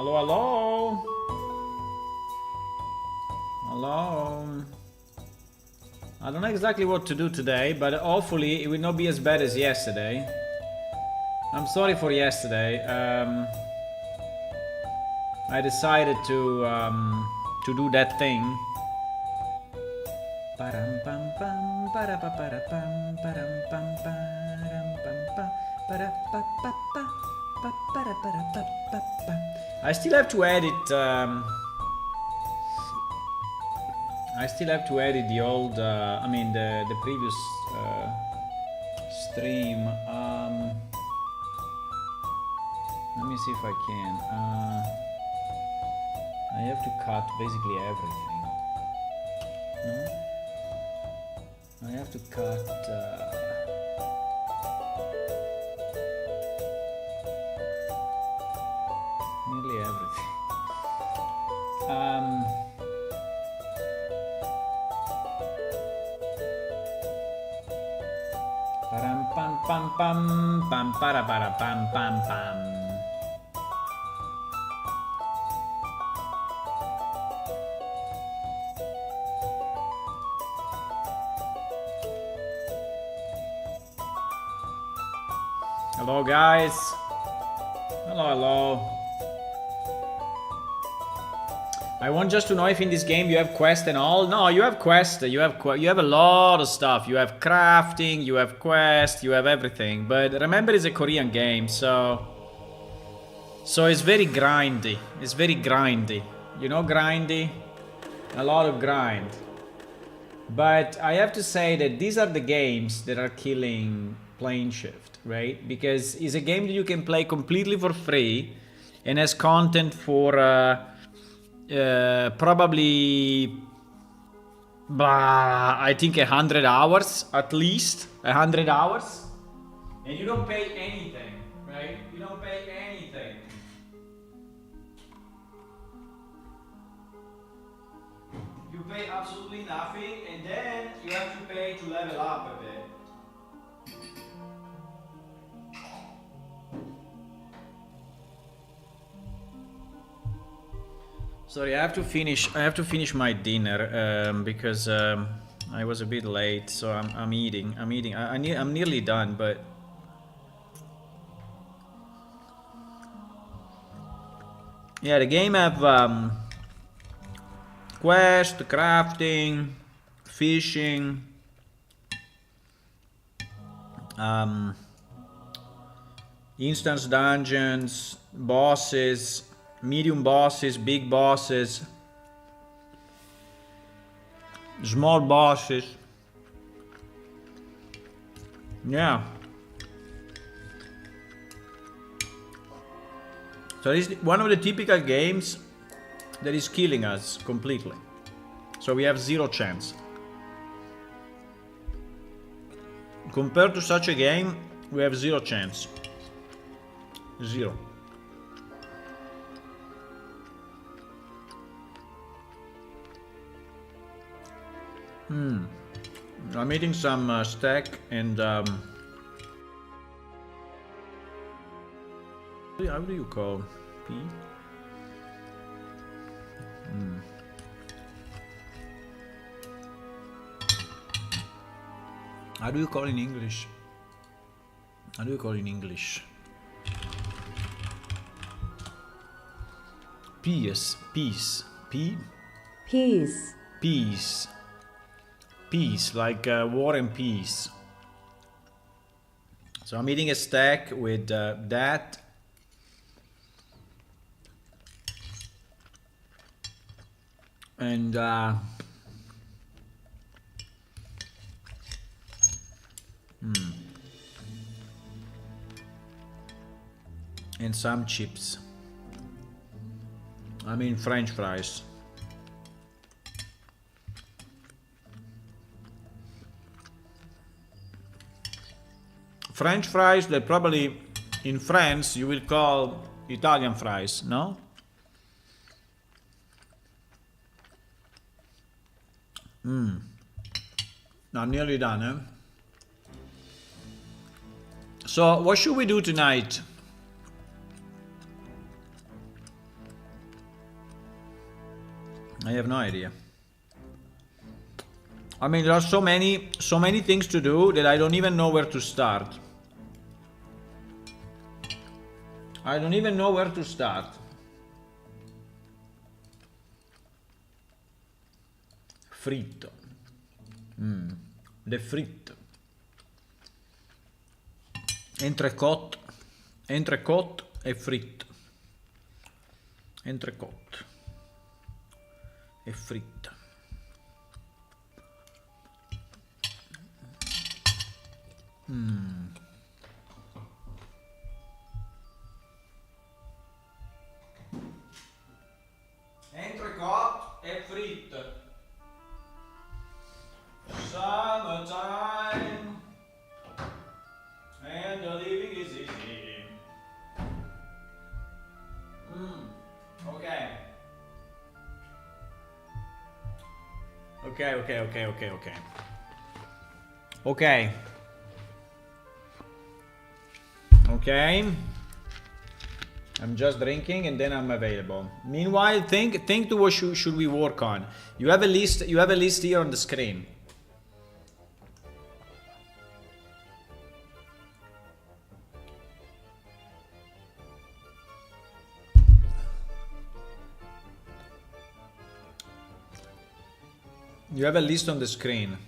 Hello, hello. Hello. I don't know exactly what to do today, but hopefully it will not be as bad as yesterday. I'm sorry for yesterday. I decided to do that thing. I still have to edit. I still have to edit the old. I mean the previous stream. Let me see if I can. I have to cut basically everything. No? I have to cut. Nearly everything. Param pam pam pam pam para pam pam pam. Hello guys. Hello, hello. I want just to know if in this game you have quest and all. No, you have quest. You have a lot of stuff. You have crafting. You have quest. You have everything. But remember, it's a Korean game, so it's very grindy. It's very grindy. You know, grindy. A lot of grind. But I have to say that these are the games that are killing Plane Shift, right? Because it's a game that you can play completely for free and has content for probably I think 100 hours at least. 100 hours, and you don't pay anything, right? You don't pay anything. You pay absolutely nothing, and then you have to pay to level up a bit. Sorry, I have to finish my dinner because I was a bit late, so I'm eating. I'm nearly done, but yeah, the game have quest, crafting, fishing, instance dungeons, bosses, medium bosses, big bosses, small bosses. Yeah. So it's one of the typical games that is killing us completely. So we have zero chance. Compared to such a game, we have zero chance. Zero. I'm eating some steak and how do you call pea? How do you call in English? How do you call in English? Peas. Peas. Pea? Peas. Peas. Peas, like War and Peace. So I'm eating a steak with that. And and some chips. I mean French fries. French fries that probably in France you will call Italian fries, no? I'm nearly done, eh? So what should we do tonight? I have no idea. I mean, there are so many things to do that I don't even know where to start. I don't even know where to start. Fritto. Le frites. Entrecôte. Entrecôte e frites. Entrecôte. E fritte. Entrecôte e fritte. Summertime and the living is easy. Okay. Okay. I'm just drinking and then I'm available. Meanwhile, think to what should we work on. You have a list here on the screen. You have a list on the screen.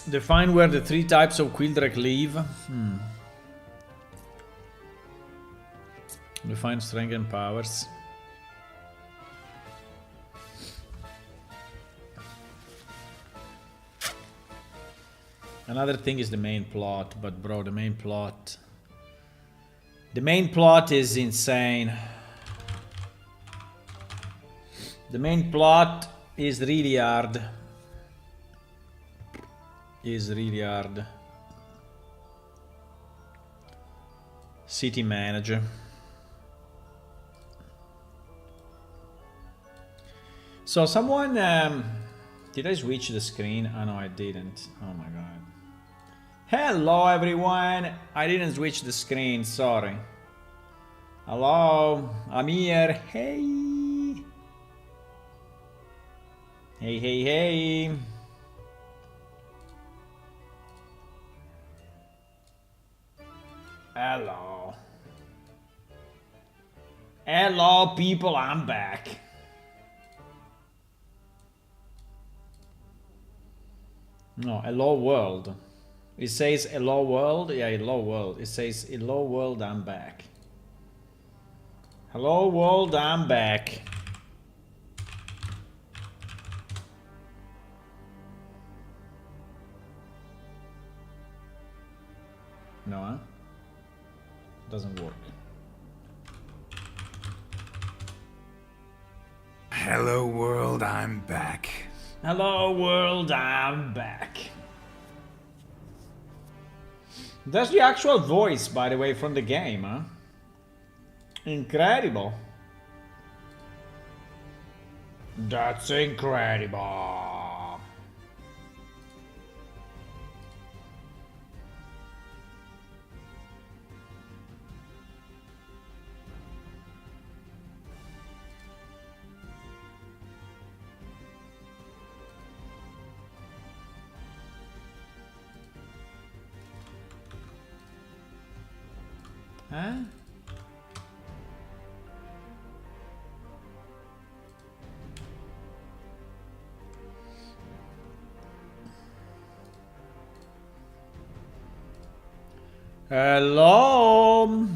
Define where the 3 types of Quildrach live. Define strength and powers. Another thing is the main plot, but bro, the main plot is insane. The main plot is really hard. City manager. So someone, did I switch the screen? Oh no, I didn't. Oh my god. Hello everyone. I didn't switch the screen, sorry. Hello, I'm here. Hey. Hey. Hello people, I'm back. No, hello world. It says hello world. Yeah, hello world. It says hello world, I'm back. Hello world, I'm back. No, huh? Doesn't work. Hello world, I'm back. Hello world, I'm back. That's the actual voice, by the way, from the game, huh? Incredible. That's incredible. Huh? Hello.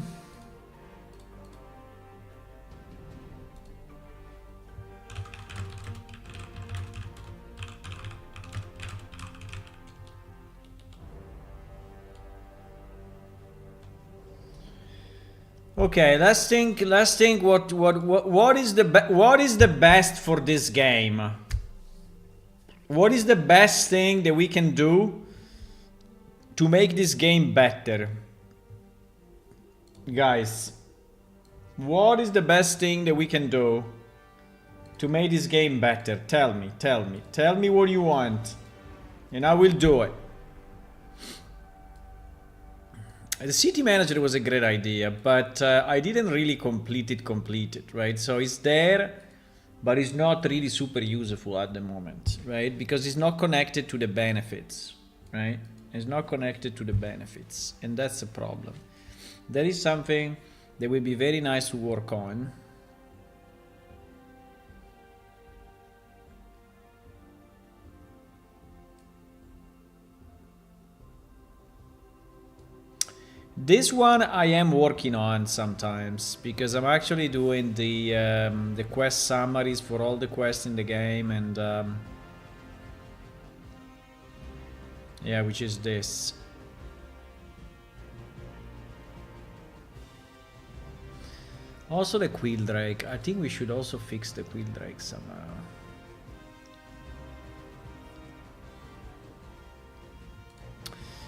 Okay, let's think what is the best for this game? What is the best thing that we can do to make this game better. Guys, what is the best thing that we can do to make this game better? Tell me, tell me. Tell me what you want. And I will do it. The city manager was a great idea, but I didn't really complete it, right? So it's there, but it's not really super useful at the moment, right? Because it's not connected to the benefits, right? It's not connected to the benefits, and that's the problem. That is something that will be very nice to work on. This one I am working on sometimes because I'm actually doing the quest summaries for all the quests in the game, and yeah, which is this. Also the Quildrake. I think we should also fix the Quildrake somehow.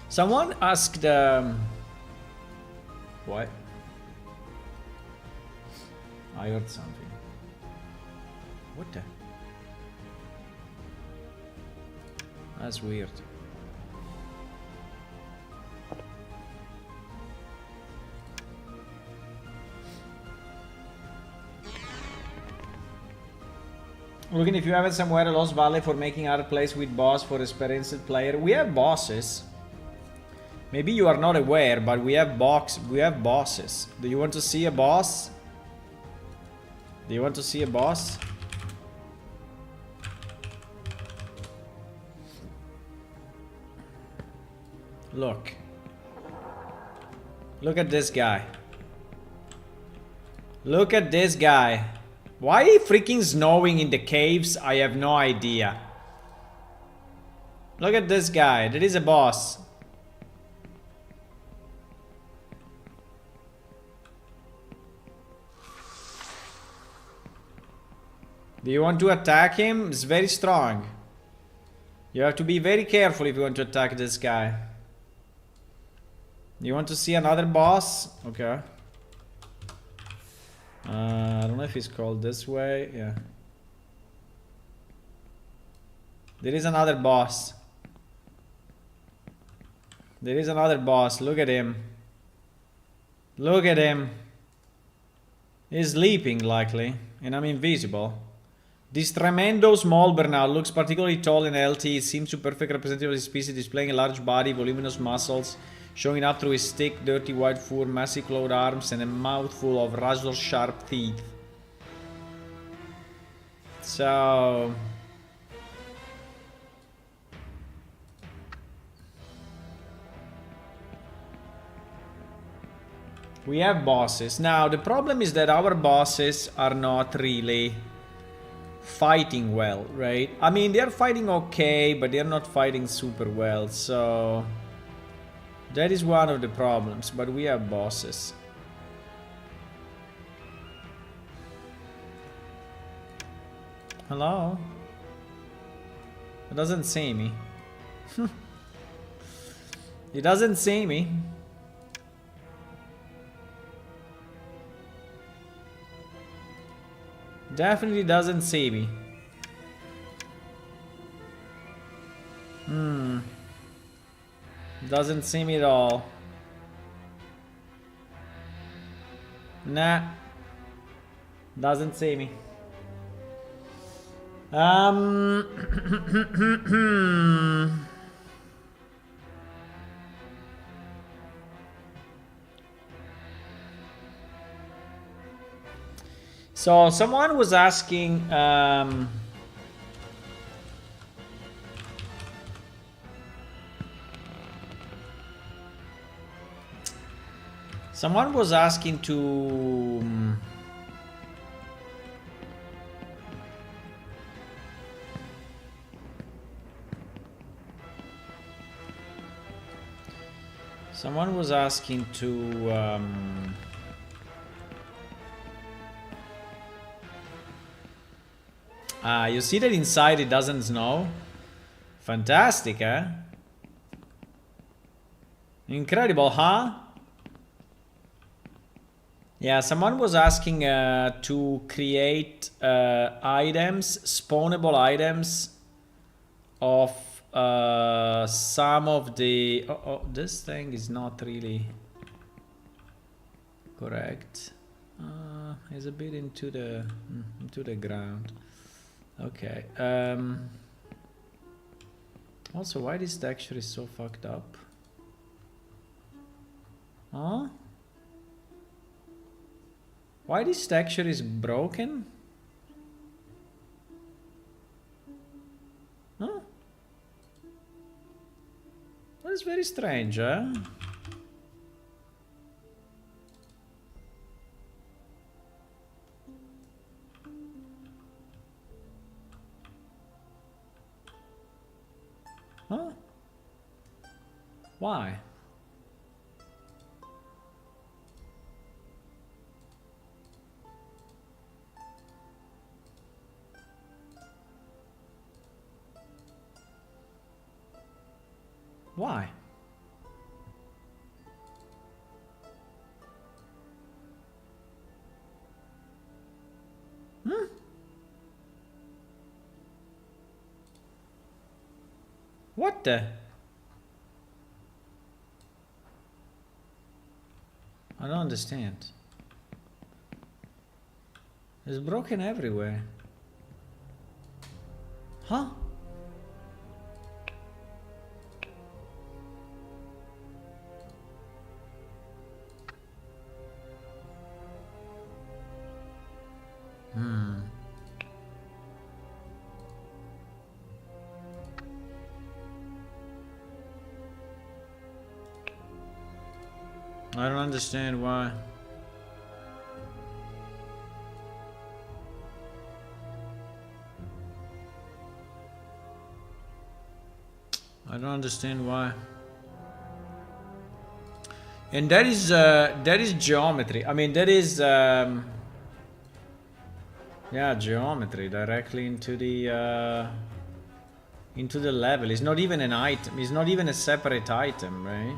Someone asked what? I heard something. What the? That's weird. Looking if you have it somewhere a Lost Valley for making other place with boss for experienced player. We have bosses. Maybe you are not aware, but we have bosses. Do you want to see a boss? Do you want to see a boss? Look. Look at this guy. Look at this guy. Why freaking snowing in the caves? I have no idea. Look at this guy. There is a boss. Do you want to attack him? It's very strong. You have to be very careful if you want to attack this guy. You want to see another boss? Okay. I don't know if it's called this way. Yeah. There is another boss. There is another boss. Look at him. Look at him. He's sleeping likely. And I'm invisible. This tremendo small burnout looks particularly tall and healthy. It seems to perfect representative of his species, displaying a large body, voluminous muscles, showing up through his thick, dirty white fur, massive clawed arms, and a mouthful of razor-sharp teeth. So... we have bosses. Now, the problem is that our bosses are not really fighting well, right? I mean, they're fighting okay, but they're not fighting super well, so... that is one of the problems, but we have bosses. Hello? It doesn't see me. It doesn't see me. Definitely doesn't see me. Doesn't see me at all. Nah. Doesn't see me. So someone was asking someone was asking to someone was asking to you see that inside it doesn't snow? Fantastic, eh? Incredible, huh? Yeah, someone was asking to create items, spawnable items of some of the... Oh, this thing is not really correct. It's a bit into the ground. Okay. Also, why this texture is so fucked up? Huh? Why this texture is broken? Huh? That is very strange, huh? Huh? Why? Why? Hmm? What the? I don't understand. It's broken everywhere. Huh? I don't understand why. I don't understand why. And that is geometry. I mean, that is yeah, geometry directly into the level. It's not even an item. It's not even a separate item, right?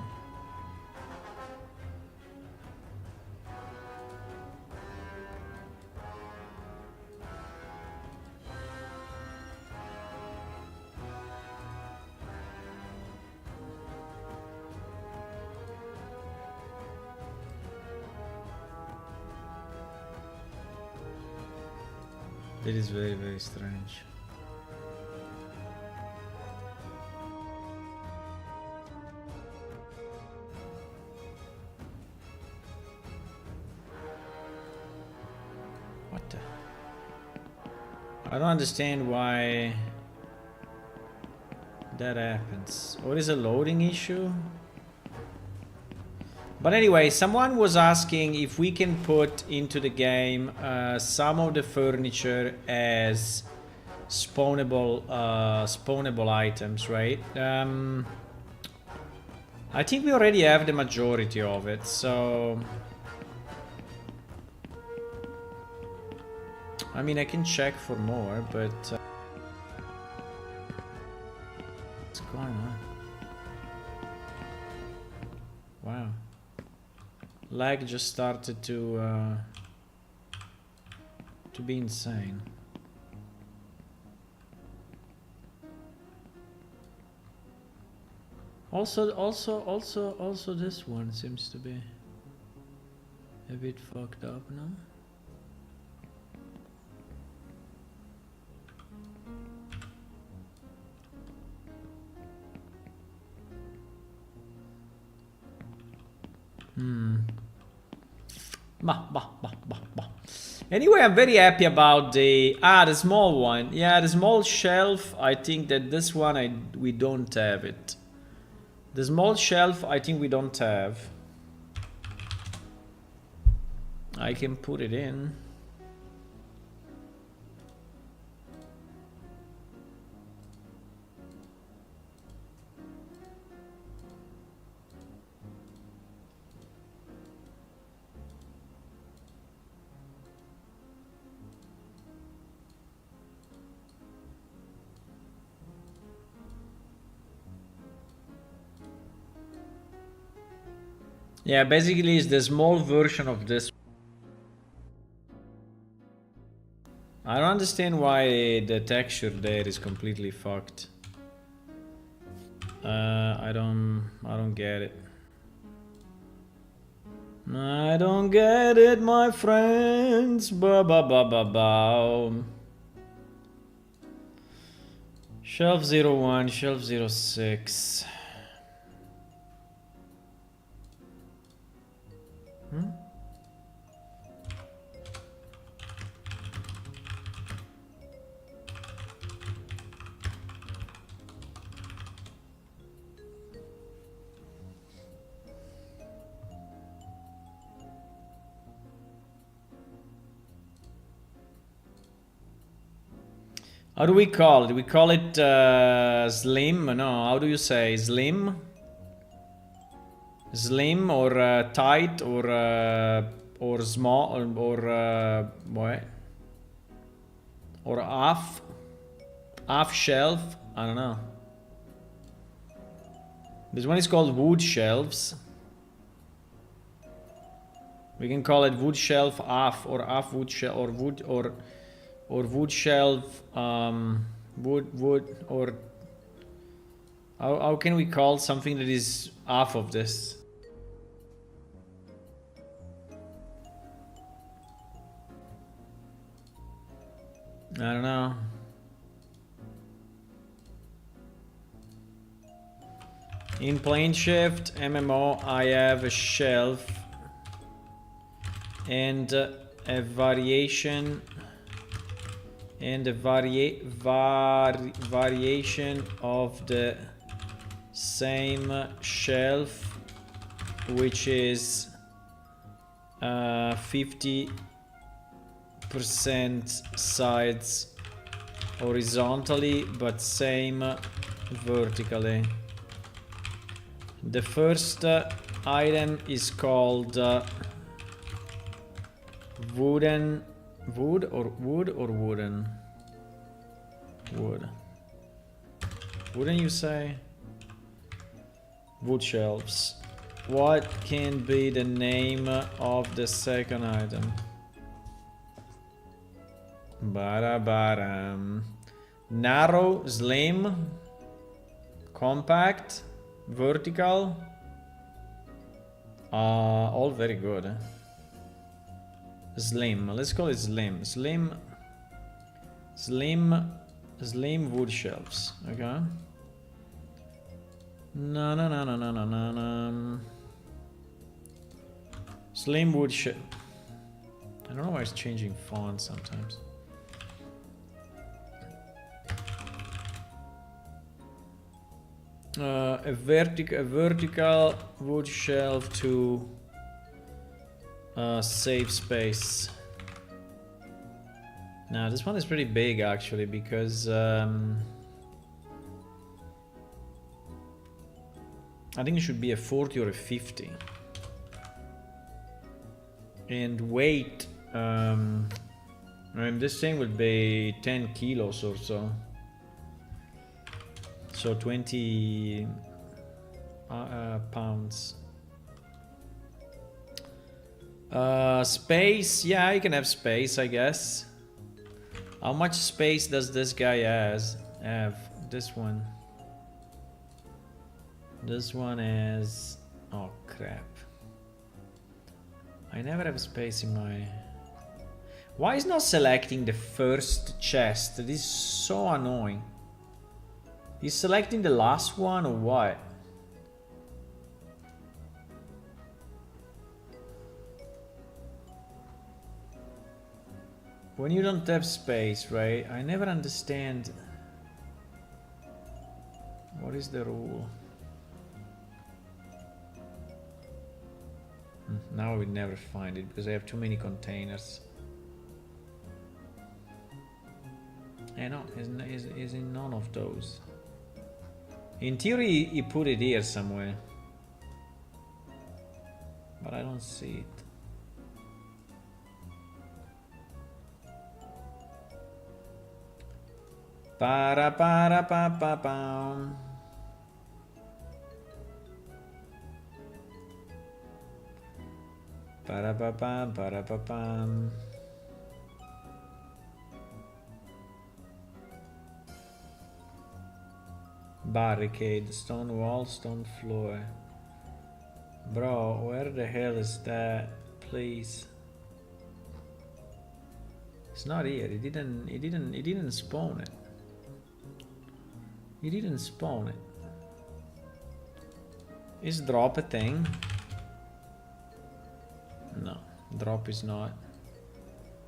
That is very, very strange. What the? I don't understand why that happens. Or is a loading issue? But anyway, someone was asking if we can put into the game some of the furniture as spawnable items, right? I think we already have the majority of it, so... I mean, I can check for more, but... what's going on? Wow. Lag just started to be insane. Also this one seems to be a bit fucked up now. Bah. Anyway, I'm very happy about the small one. Yeah, the small shelf. I think that this one we don't have it. The small shelf, I think we don't have. I can put it in. Yeah, basically it's the small version of this. I don't understand why the texture there is completely fucked. I don't get it. I don't get it, my friends. Ba ba ba ba ba. Shelf 01, shelf 06. How do we call it? We call it slim? No, how do you say? Slim? Slim or tight or small or what? Or half shelf? I don't know. This one is called wood shelves. We can call it wood shelf half or half wood shelf or wood or wood shelf wood or how can we call something that is half of this? I don't know. In PlaneShift MMO I have a shelf and a variation and a variation of the same shelf, which is 50% sides horizontally but same vertically. The first item is called wooden. Wood or wooden? Wood. Wouldn't you say? Wood shelves. What can be the name of the second item? Bada. Narrow, slim, compact, vertical. All very good. Slim. Let's call it slim. Slim wood shelves. Okay. No. Slim wood shelf. I don't know why it's changing font sometimes. A vertical wood shelf to save space. Now this one is pretty big actually because I think it should be a 40 or a 50. And weight, this thing would be 10 kilos or so. So 20 pounds. Space, yeah, you can have space, I guess. How much space does this guy have? This one. This one is... oh crap. I never have space in my... Why is not selecting the first chest? This is so annoying. He's selecting the last one or what? When you don't have space, right? I never understand. What is the rule? Now I will never find it because I have too many containers. No, is in none of those. In theory, he put it here somewhere. But I don't see it. Para pa pa pa. Ba-da-ba-bam, ba-da-ba-bam. Barricade, stone wall, stone floor. Bro, where the hell is that? Please. It's not here. He didn't spawn it. He didn't spawn it. Is drop a thing? No, drop is not.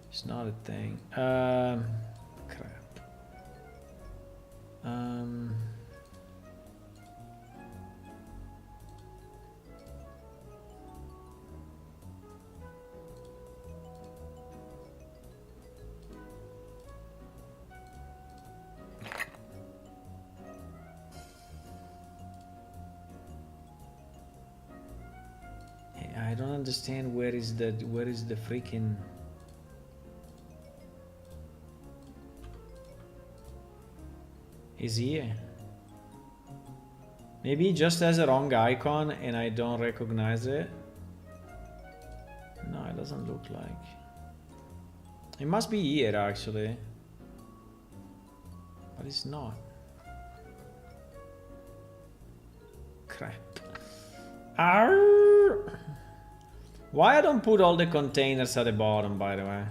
It's not a thing. Crap. I don't understand where is the freaking. Is here? Maybe he just has a wrong icon and I don't recognize it. No, it doesn't look like. It must be here actually. But it's not. Crap. Arr! Why I don't put all the containers at the bottom, by the way?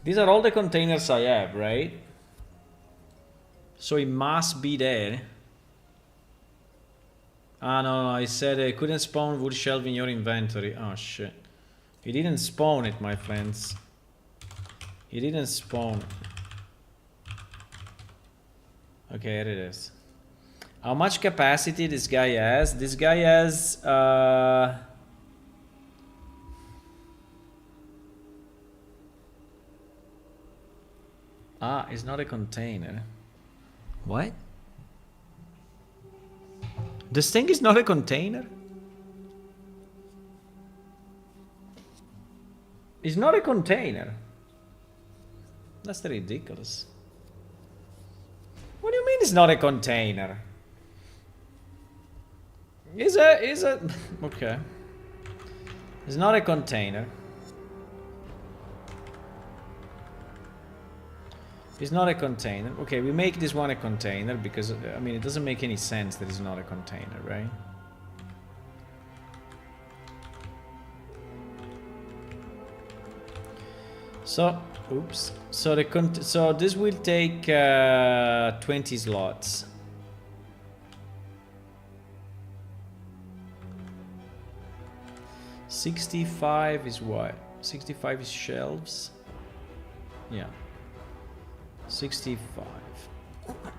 These are all the containers I have, right? So it must be there. Ah, no, I said I couldn't spawn wood shelf in your inventory. Oh, shit. He didn't spawn it, my friends. He didn't spawn it. Okay, here it is. How much capacity this guy has? This guy has... Ah, it's not a container. What? This thing is not a container? It's not a container. That's ridiculous. What do you mean it's not a container? Is a okay. It's not a container. It's not a container. Okay, we make this one a container because, I mean, it doesn't make any sense that it's not a container, right? So, oops. So so this will take 20 slots. $65 is what? 65 is shelves. Yeah. 65.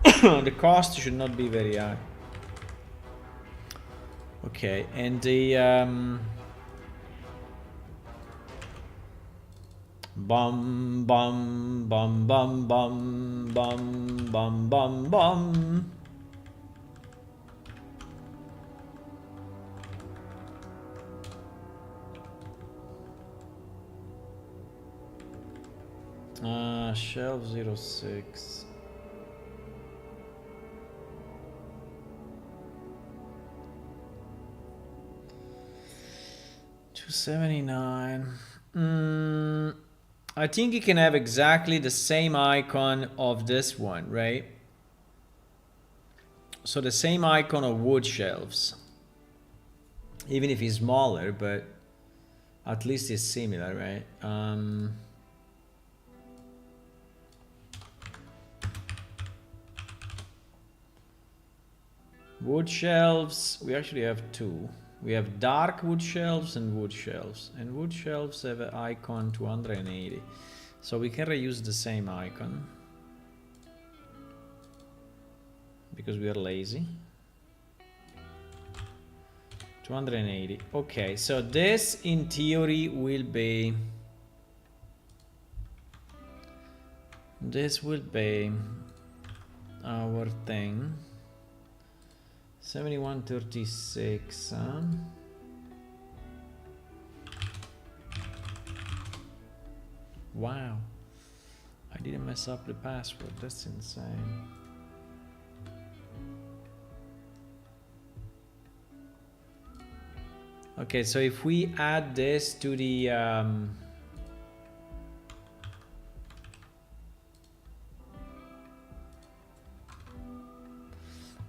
The cost should not be very high. Okay, and the bum bum bum bum bum bum bum bum bum. Shelf 06. $279. I think you can have exactly the same icon of this one, right? So the same icon of wood shelves. Even if it's smaller, but at least it's similar, right? Wood shelves, we actually have two. We have dark wood shelves and wood shelves. And wood shelves have an icon 280. So we can reuse the same icon. Because we are lazy. 280. Okay, so this in theory will be... This will be our thing. 7136, huh? Wow. I didn't mess up the password. That's insane. Okay, so if we add this to the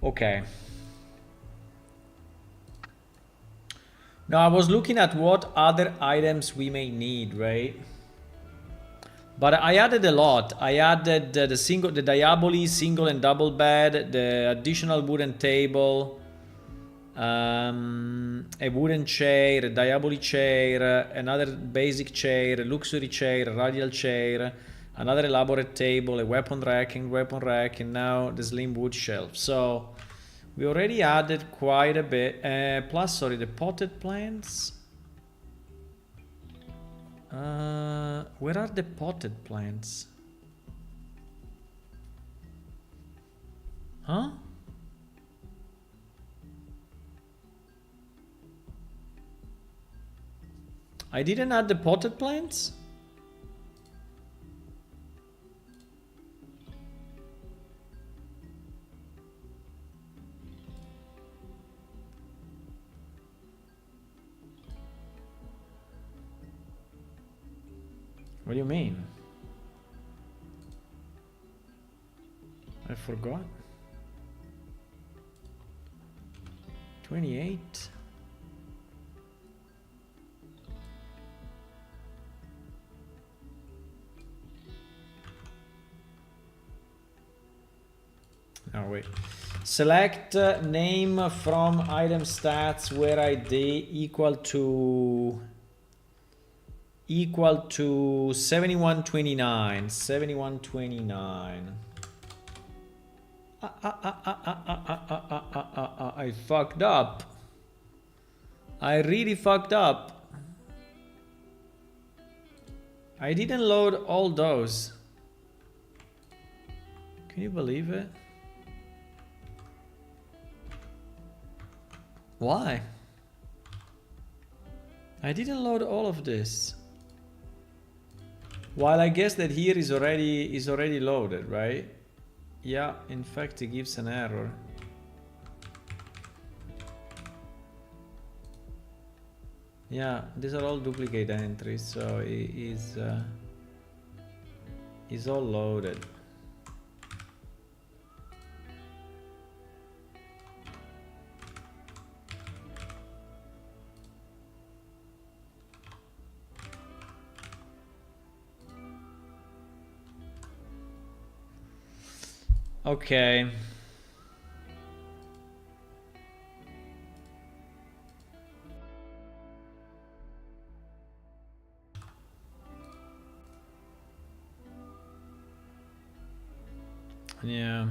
okay. Now I was looking at what other items we may need, right? But I added a lot. I added the Diaboli single and double bed, the additional wooden table, a wooden chair, a Diaboli chair, another basic chair, a luxury chair, a radial chair, another elaborate table, a weapon rack, and now the slim wood shelf. So we already added quite a bit. Plus, sorry, the potted plants. Where are the potted plants? Huh? I didn't add the potted plants? What do you mean? I forgot. 28. Oh wait. Select name from item stats where ID equal to 7129. 7129. I fucked up. I really fucked up. I didn't load all those. Can you believe it? Why? I didn't load all of this. While I guess that here is already loaded, right? Yeah, in fact it gives an error. Yeah, these are all duplicate entries, so it is all loaded. Okay. Yeah.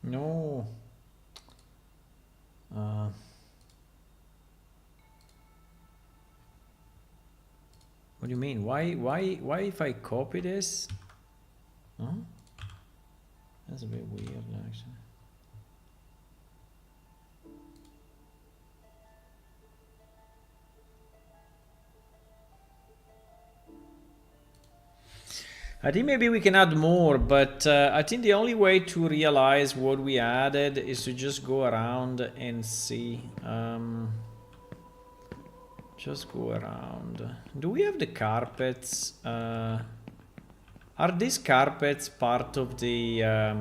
No. What do you mean? Why if I copy this? Huh? That's a bit weird, actually. I think maybe we can add more, but I think the only way to realize what we added is to just go around and see. Just go around. Do we have the carpets? Are these carpets part of the... I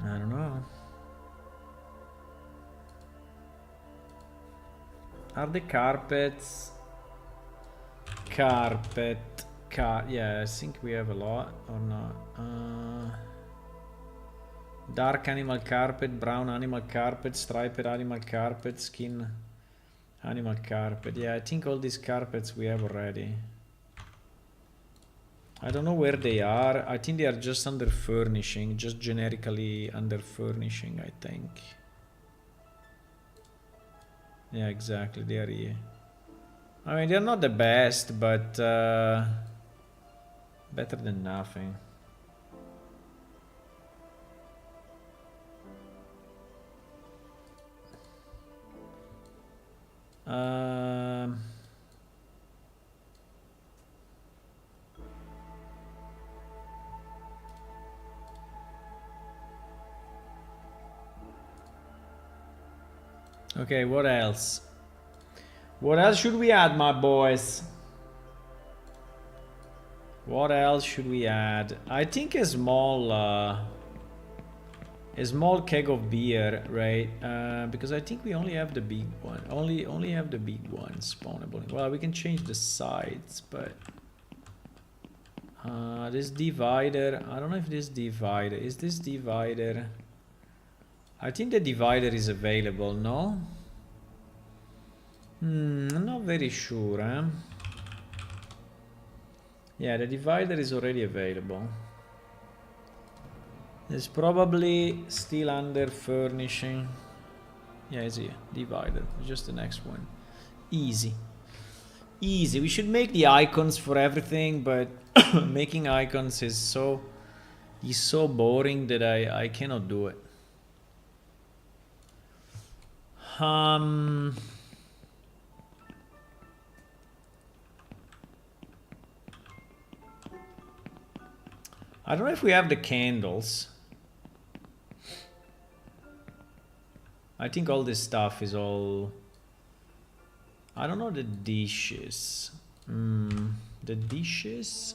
don't know. Are the carpets... yeah, I think we have a lot, or not. Dark animal carpet, brown animal carpet, striped animal carpet, skin animal carpet. Yeah, I think all these carpets we have already. I don't know where they are. I think they are just under furnishing, just generically under furnishing, I think. Yeah, exactly, they are here. I mean, they're not the best, but better than nothing. Um... Okay, what else? What else should we add, my boys? What else should we add? I think a small keg of beer, right? Because I think we only have the big one. Only have the big one spawnable. Well, we can change the sides, but this divider. I don't know if this divider is this divider. I think the divider is available. No. I'm not very sure. Eh? Yeah, the divider is already available. It's probably still under furnishing. Yeah, it's here. Divider. Just the next one. Easy. Easy. We should make the icons for everything, but making icons is so boring that I cannot do it. I don't know if we have the candles. I think all this stuff is all... I don't know the dishes. The dishes?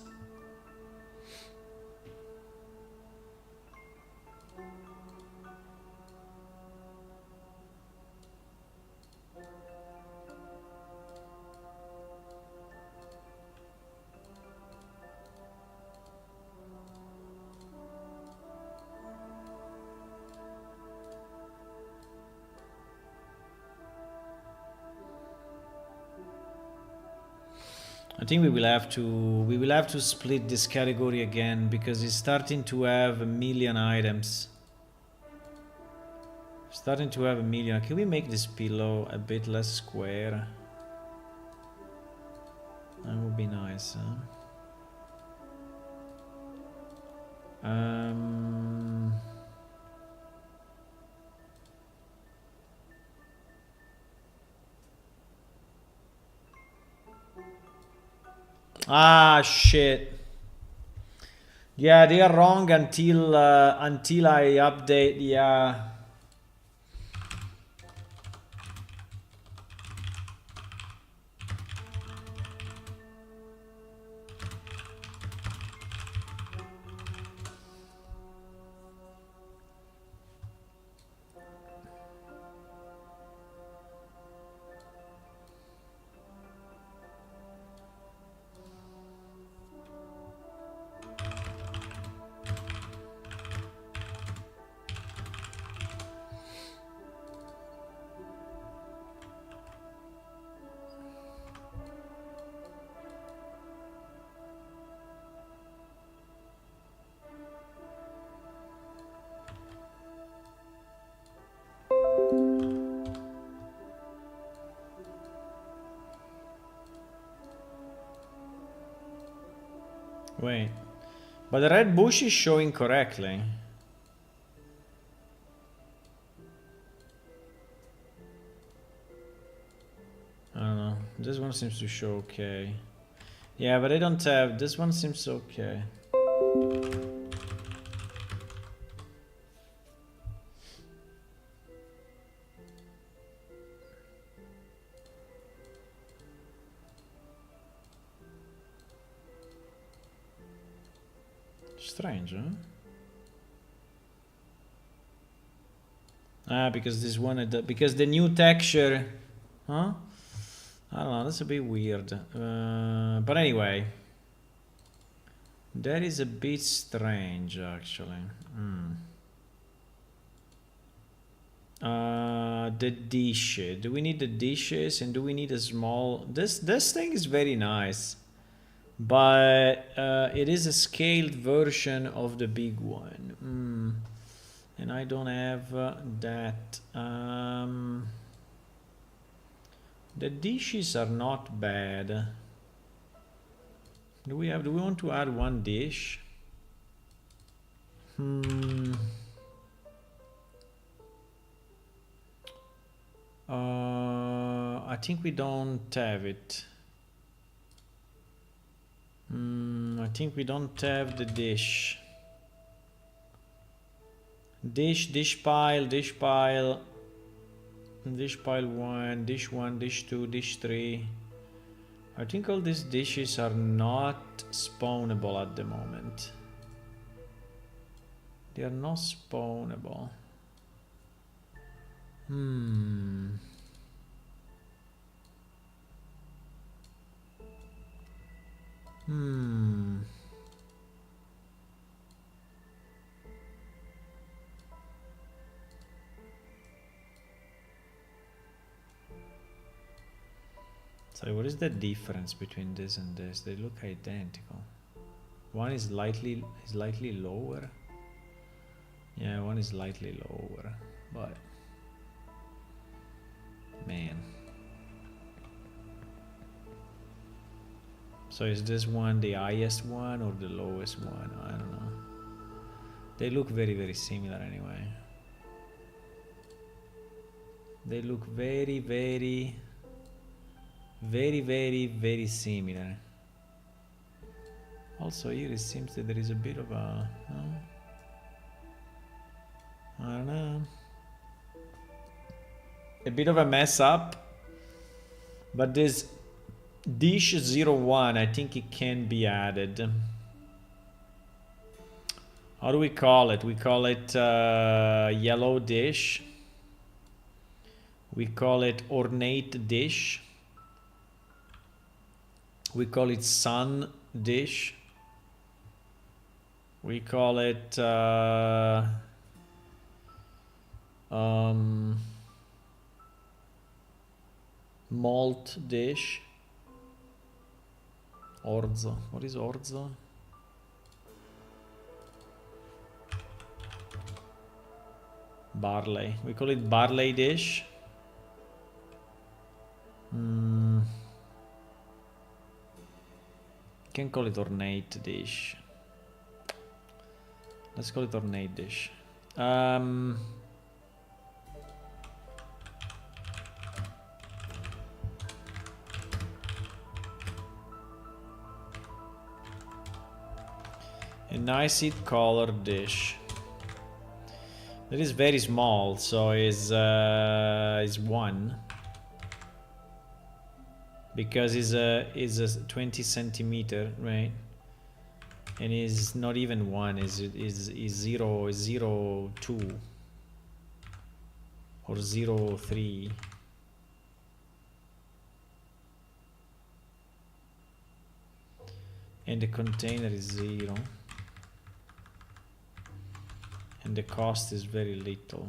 I think we will have to split this category again because it's starting to have a million items. Starting to have a million. Can we make this pillow a bit less square? That would be nice, huh? Ah, shit. Yeah, they are wrong until I update. Yeah. Wait. But the red bush is showing correctly. I don't know. This one seems to show okay. Yeah, but I don't have... This one seems okay. Strange, huh? Ah, because this one... Because the new texture... Huh? I don't know, that's a bit weird. But anyway. That is a bit strange, actually. The dishes. Do we need the dishes? And do we need a small... This thing is very nice. But it is a scaled version of the big one. And I don't have that. The dishes are not bad. Do we want to add one dish? I think we don't have it. I think we don't have the dish. Dish pile, dish pile 1, dish 1, dish 2, dish 3. I think all these dishes are not spawnable at the moment. They are not spawnable. Sorry, what is the difference between this and this? They look identical. One is slightly lower. Yeah, one is slightly lower, but man. So is this one the highest one or the lowest one? I don't know. They look very, very similar anyway. They look very, very similar. Also here it seems that there is a bit of a I don't know, a bit of a mess up, but this dish 01, I think it can be added. How do we call it? We call it yellow dish. We call it ornate dish. We call it sun dish. We call it malt dish. Orzo. What is orzo? Barley. We call it barley dish. Can call it ornate dish. Let's call it ornate dish. A nice color dish. That is very small, so is 1. Because is a 20 centimeter, right? And is not even 1, is 0, 0, 2 or 0, 3. And the container is 0. And the cost is very little.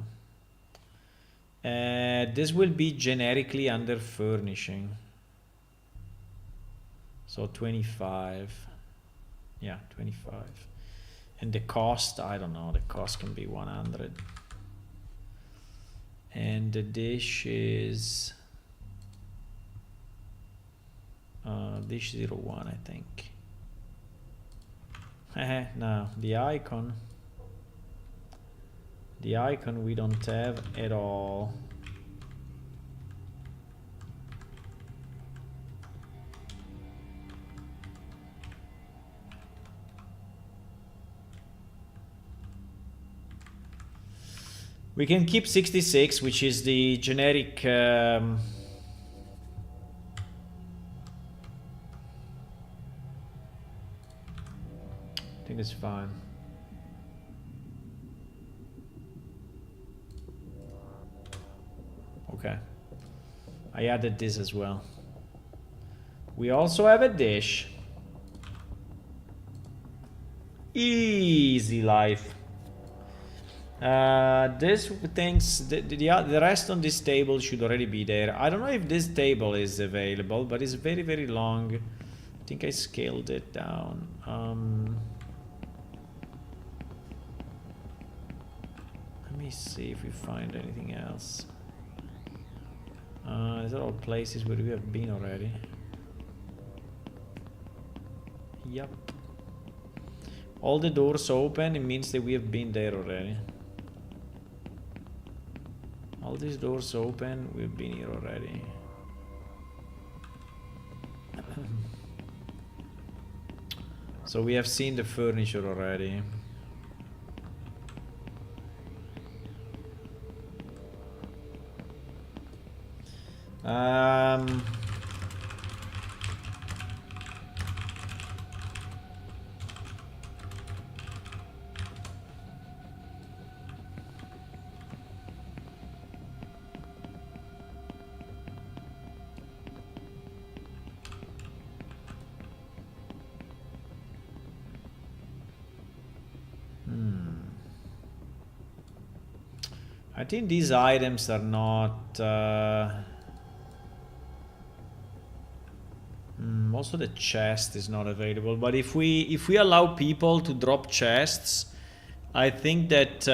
This will be generically under furnishing. So 25. Yeah, 25. And the cost, I don't know, the cost can be 100. And the dish is dish 01, I think. No, the icon we don't have at all. We can keep 66, which is the generic I think it's fine. Okay. I added this as well. We also have a dish. Easy life. This things the rest on this table should already be there. I don't know if this table is available, but it's very, very long. think I scaled it down. Let me see if we find anything else. These are all places where we have been already. Yep. All the doors open, it means that we have been there already. All these doors open, we've been here already. So we have seen the furniture already. I think these items are not... also the chest is not available, but if we allow people to drop chests, I think that...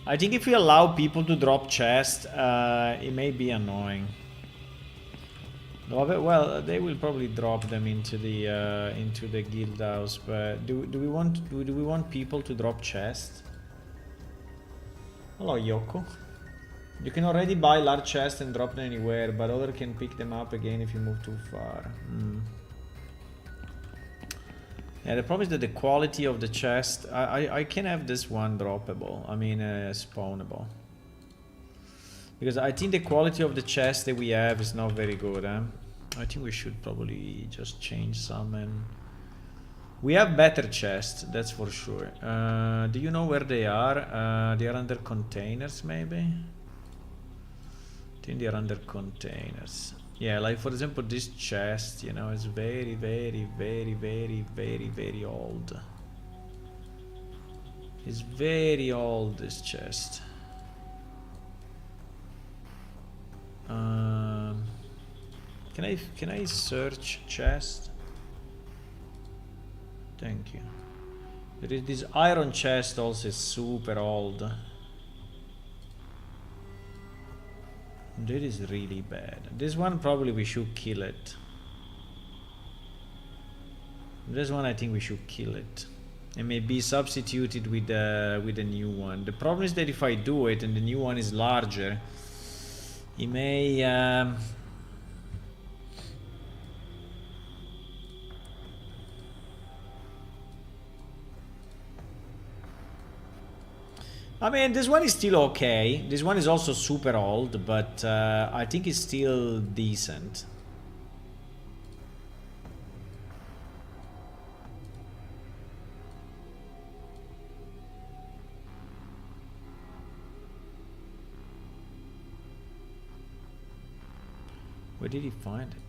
I think if we allow people to drop chests, it may be annoying. Well, they will probably drop them into the guild house. But do we want people to drop chests? Hello, Yoko. You can already buy large chests and drop them anywhere, but others can pick them up again if you move too far. Yeah, the problem is that the quality of the chest... I can have this one droppable. I mean, spawnable. Because I think the quality of the chest that we have is not very good, I think we should probably just change some and... We have better chests, that's for sure. Do you know where they are? They are under containers, maybe? I think they are under containers. Yeah, like for example this chest, you know, is very, very, very, very, very, very old. It's very old, this chest. Can I search chest? Thank you. There is this iron chest also, is super old. That is really bad. This one probably we should kill it. This one I think we should kill it. And maybe substituted with a new one. The problem is that if I do it and the new one is larger, it may I mean, this one is still okay. This one is also super old, but I think it's still decent. Where did he find it?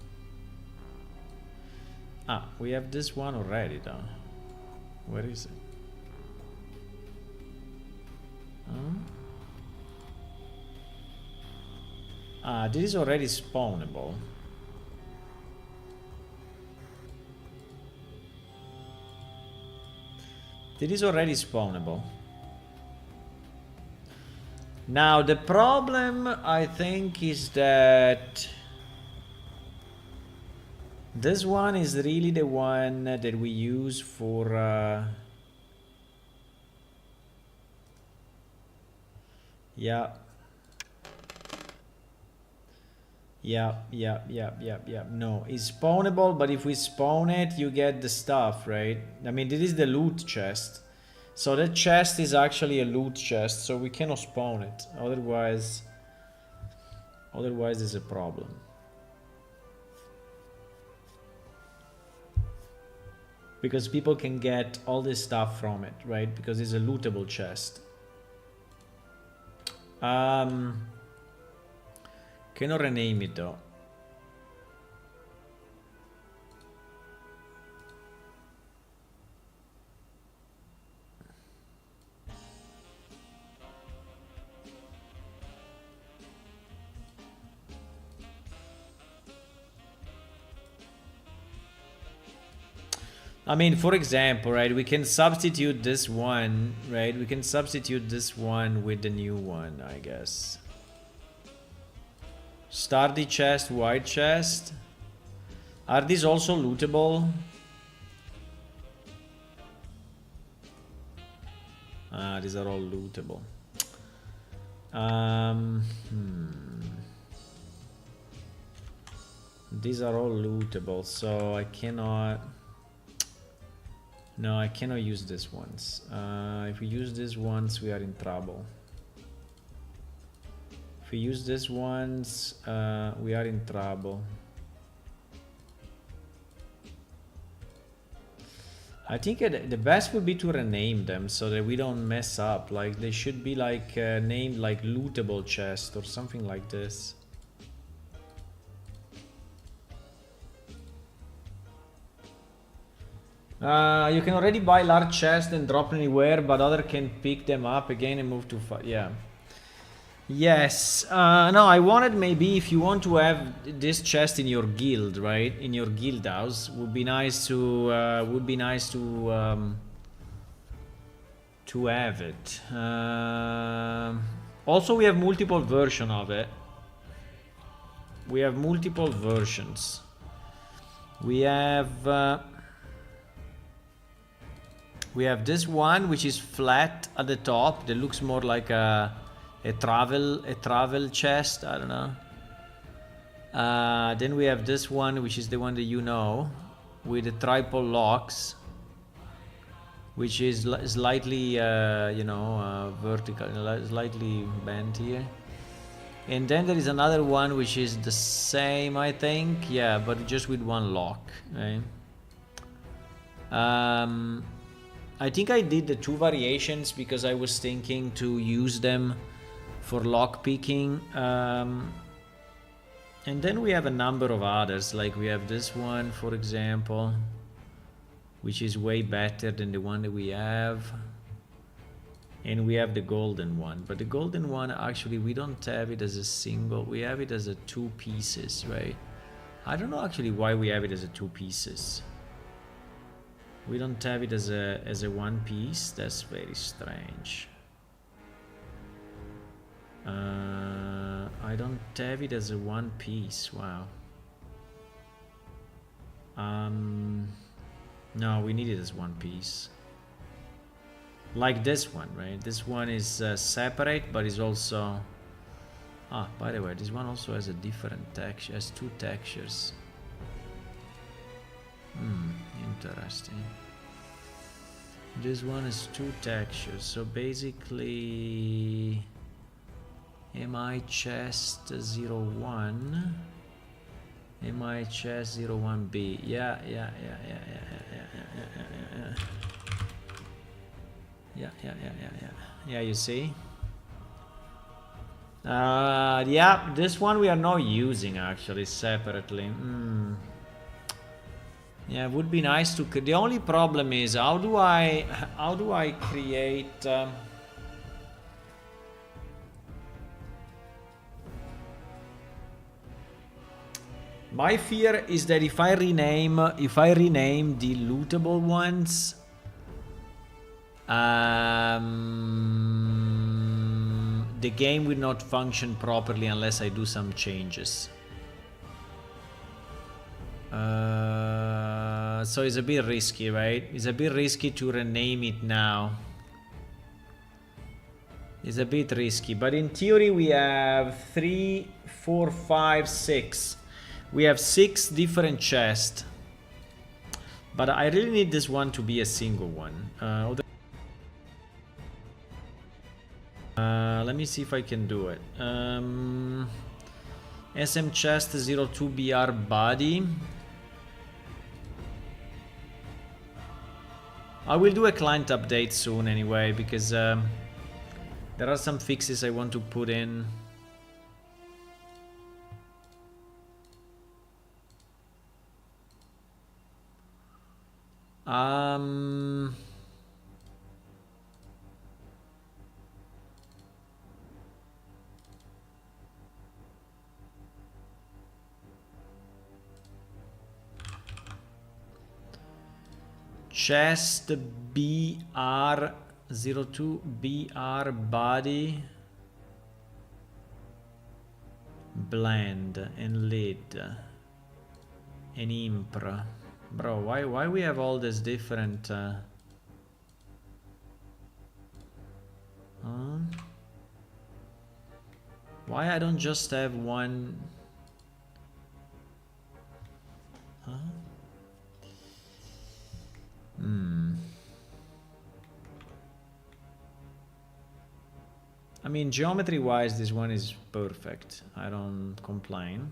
Ah, we have this one already, though. Where is it? Ah, this is already spawnable. This is already spawnable. Now the problem I think is that This one is really the one that we use for yeah. No, it's spawnable, but if we spawn it, you get the stuff, right? I mean, this is the loot chest. So that chest is actually a loot chest, so we cannot spawn it. Otherwise there's a problem. Because people can get all this stuff from it, right? Because it's a lootable chest. Cannot rename it though. I mean, for example, right, we can substitute this one, right? We can substitute this one with the new one, I guess. Sturdy chest, white chest. Are these also lootable? Ah, these are all lootable. These are all lootable, so I cannot... No, I cannot use this ones. If we use this ones, we are in trouble. If we use this ones, we are in trouble. I think the best would be to rename them so that we don't mess up. Like they should be like named like lootable chest or something like this. You can already buy large chests and drop anywhere, but other can pick them up again and move to yeah. Yes. No, I wanted maybe if you want to have this chest in your guild, right? In your guild house, would be nice to have it. Also, we have multiple versions of it. We have multiple versions. We have this one which is flat at the top that looks more like a travel chest, I don't know. Then we have this one which is the one that you know, with the triple locks, which is slightly vertical, slightly bent here. And then there is another one which is the same, I think, yeah, but just with one lock, right? I think I did the two variations because I was thinking to use them for lock picking. And then we have a number of others, like we have this one, for example, which is way better than the one that we have. And we have the golden one, but the golden one, actually, we don't have it as a single, we have it as a two pieces, right? I don't know actually why we have it as a two pieces. We don't have it as a one piece. That's very strange. I don't have it as a one piece. Wow. No, we need it as one piece. Like this one, right? This one is separate, but is also... Ah, by the way, this one also has a different texture, has two textures. Interesting. This one is two textures, so basically MI chest 01, MI chest 01B. Yeah. Yeah, you see? Yeah, this one we are not using actually separately. Yeah, it would be nice to. The only problem is how do I create? My fear is that if I rename the lootable ones, the game will not function properly unless I do some changes. So it's a bit risky, right? It's a bit risky to rename it now. It's a bit risky, but in theory we have 3, 4, 5, 6. We have 6 different chests. But I really need this one to be a single one. Let me see if I can do it. SM chest 02 BR body. I will do a client update soon anyway, because there are some fixes I want to put in. Chest BR02 BR body blend and lid and impra. Bro, why we have all this different why I don't just have one? I mean, geometry wise this one is perfect. I don't complain.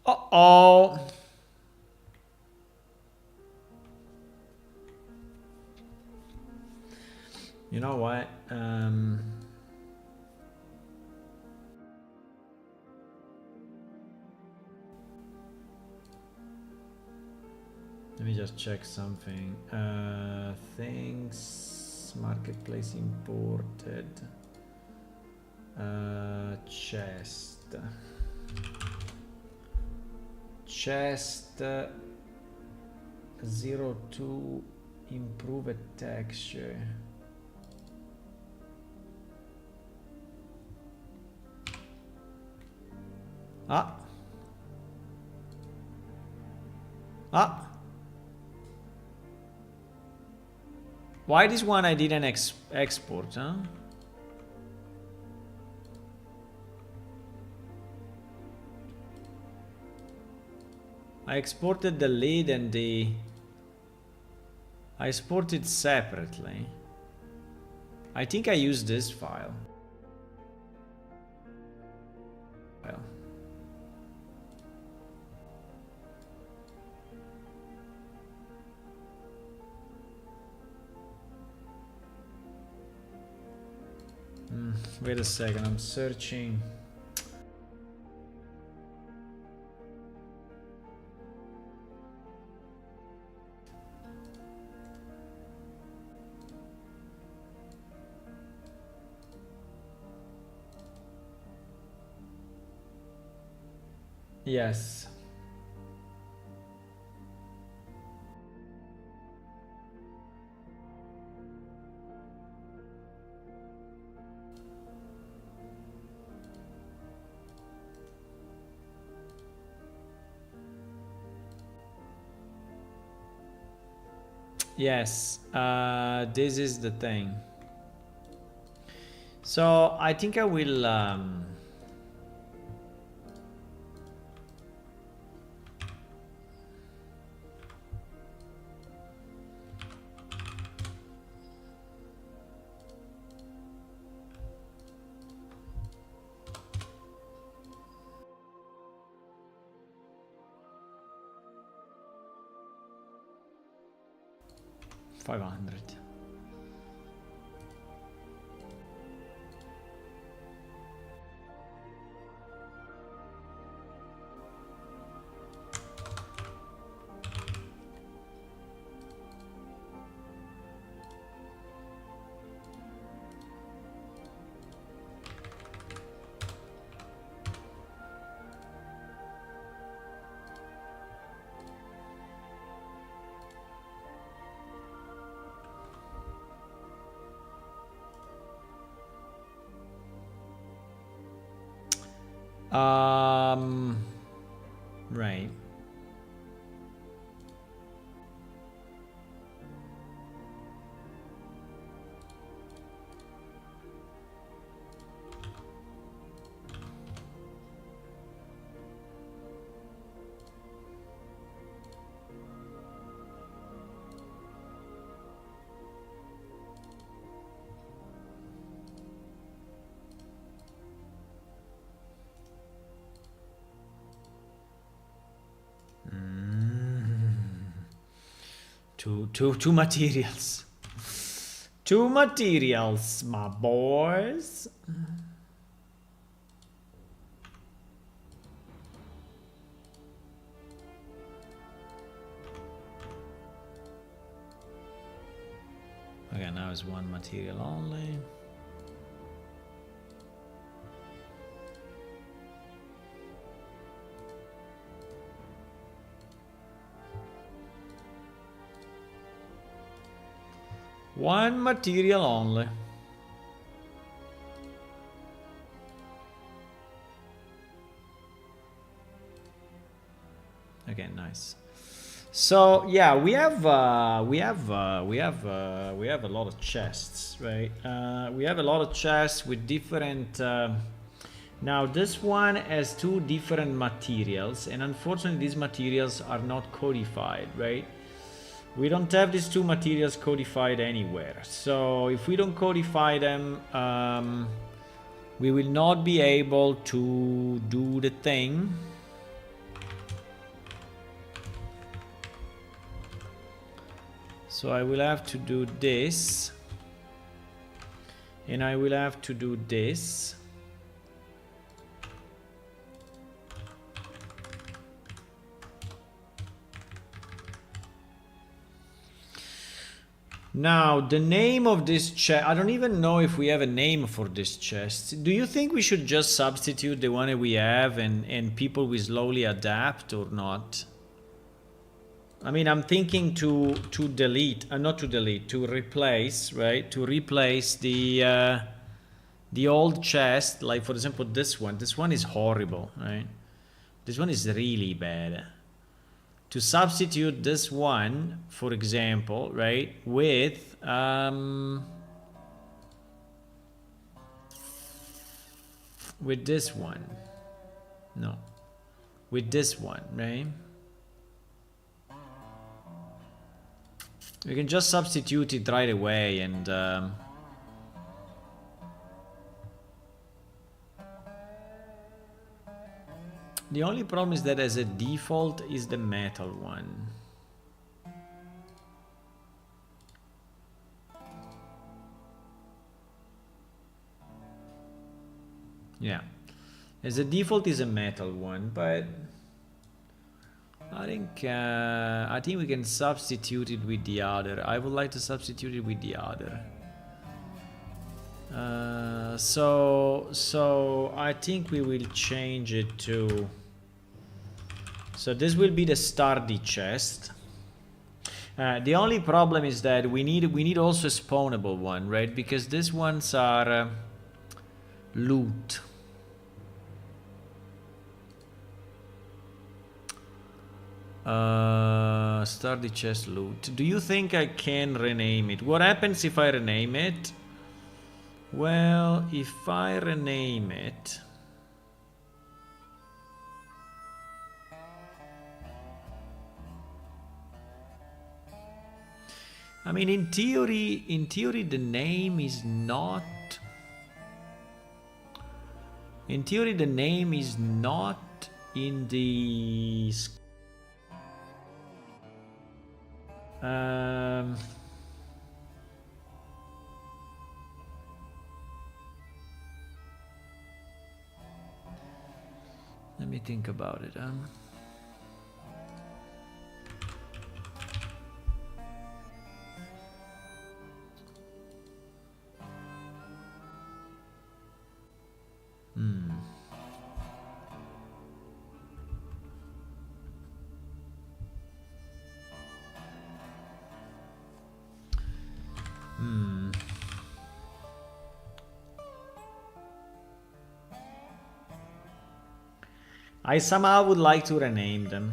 Uh-oh. You know what? Let me just check something. Things, marketplace imported. Chest. Chest 02 improved texture. Why this one I didn't export, huh? I exported the lid and I exported separately. I think I used this file. Wait a second, I'm searching. Yes. Yes, this is the thing. So I think I will 500. Right. Two materials. Two materials, my boys. Okay, now it's one material only. One material only. Okay, nice. So yeah, we have a lot of chests, right? We have a lot of chests with different. Now this one has two different materials, and unfortunately, these materials are not codified, right? We don't have these two materials codified anywhere. So if we don't codify them, we will not be able to do the thing. So I will have to do this. And I will have to do this. Now, the name of this chest, I don't even know if we have a name for this chest. Do you think we should just substitute the one that we have and people will slowly adapt or not? I mean, I'm thinking to delete, not to delete, to replace, right? To replace the old chest, like for example this one. This one is horrible, right? This one is really bad. To substitute this one, for example, right, with this one. No. With this one, right? We can just substitute it right away and the only problem is that as a default is the metal one. Yeah. As a default is a metal one, but I think we can substitute it with the other. I would like to substitute it with the other. So I think we will change it to. So this will be the sturdy chest. The only problem is that we need also a spawnable one, right? Because these ones are loot. Sturdy chest loot. Do you think I can rename it? What happens if I rename it? Well, if I rename it, I mean, in theory, the name is not. In theory, the name is not in the. Let me think about it. I somehow would like to rename them.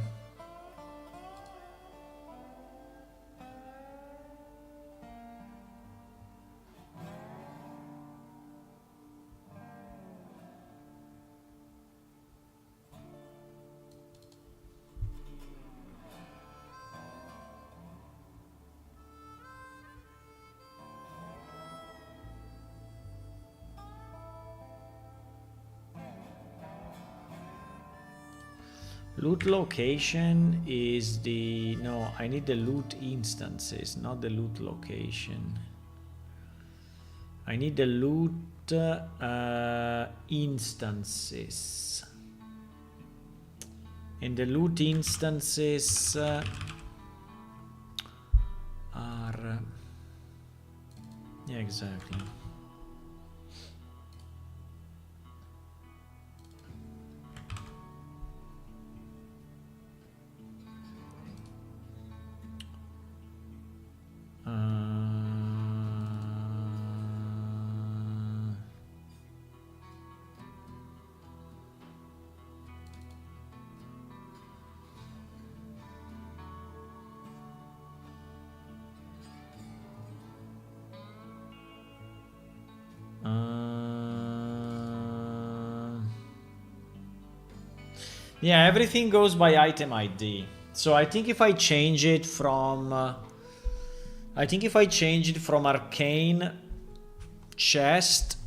Loot location is the... No, I need the loot instances, not the loot location. I need the loot instances. And the loot instances are... yeah, exactly. Yeah, everything goes by item ID. So I think if I change it from... arcane chest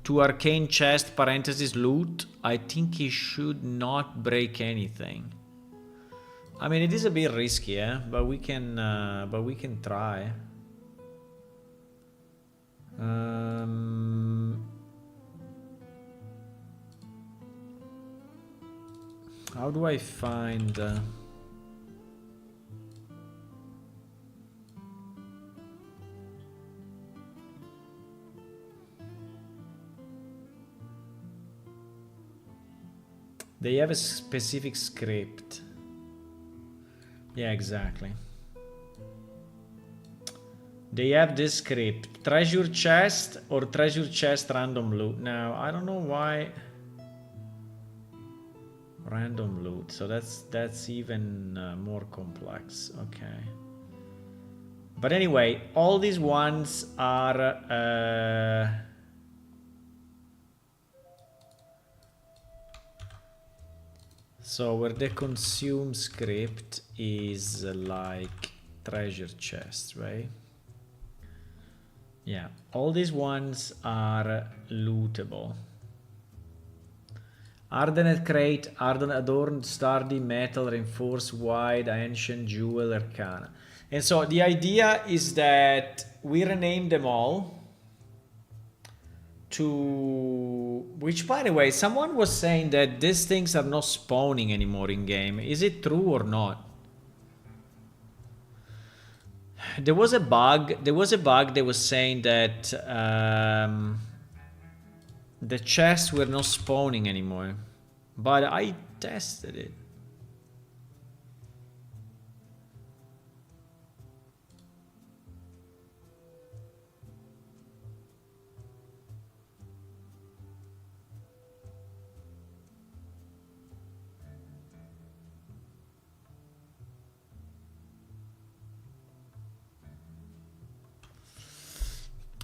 to arcane chest parenthesis loot, I think it should not break anything. I mean, it is a bit risky, but we can try. How do I find... They have a specific script. Yeah, exactly. They have this script. Treasure chest or treasure chest random loot. Now, I don't know why... Random loot. So that's even more complex. Okay. But anyway, all these ones are... so where the consume script is like treasure chest, right? Yeah, all these ones are lootable. Ardenet crate, Arden adorned, sturdy, metal, reinforced, wide, ancient, jewel, arcana. And so the idea is that we rename them all to... Which, by the way, someone was saying that these things are not spawning anymore in game. Is it true or not? There was a bug that was saying that the chests were not spawning anymore. But I tested it.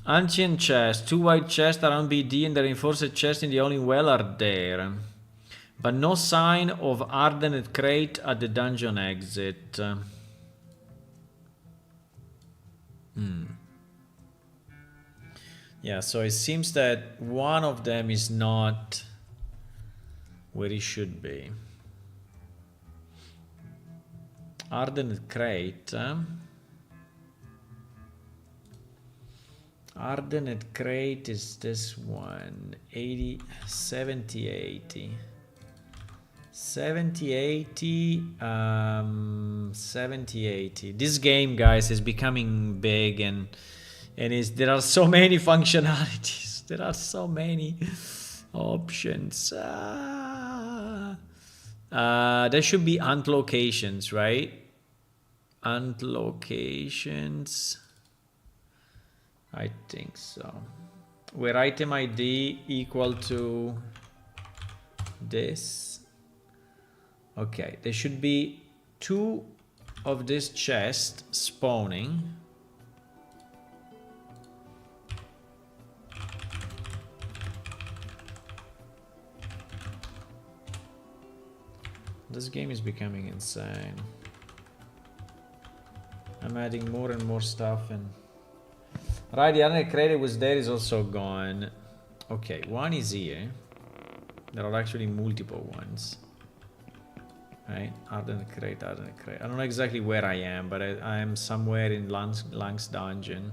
Ancient chest, 2 white chests around BD and the reinforced chest in the only well are there. But no sign of Ardenet crate at the dungeon exit. Yeah, so it seems that one of them is not where it should be. Ardenet crate. Ardenet crate is this one. 80, 70, 80. 70, 80, 70, 80. This game, guys, is becoming big and there are so many functionalities. There are so many options. There should be hunt locations, right? Hunt locations. I think so. Where item ID equal to this. Okay, there should be 2 of this chest spawning. This game is becoming insane. I'm adding more and more stuff and... Right, the other crate was there is also gone. Okay, one is here. There are actually multiple ones. Right, Ardent crate, Ardent crate. I don't know exactly where I am, but I am somewhere in Lang's dungeon.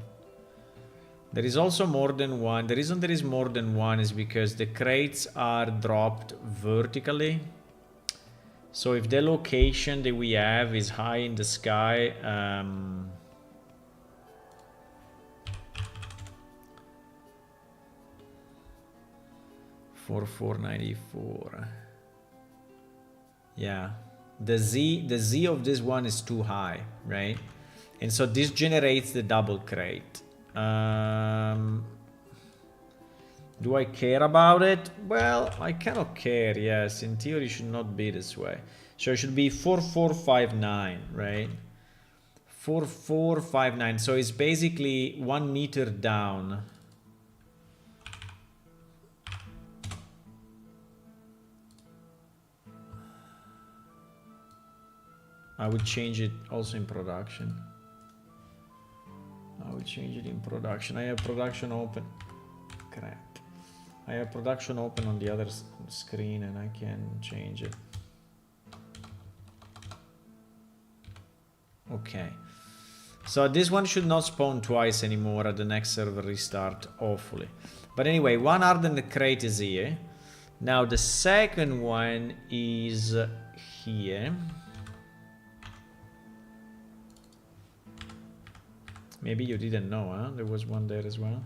There is also more than one. The reason there is more than one is because the crates are dropped vertically. So if the location that we have is high in the sky, 4494. Yeah, the Z of this one is too high, right? And so this generates the double crate. Do I care about it? Well, I cannot care. Yes, in theory it should not be this way. So it should be 4459, right? 4459. So it's basically 1 meter down. I would change it also in production. I would change it in production. I have production open. Crap. I have production open on the other screen and I can change it. Okay. So this one should not spawn twice anymore at the next server restart, hopefully. But anyway, one Ardent crate is here. Now the second one is here. Maybe you didn't know, huh? There was one there as well.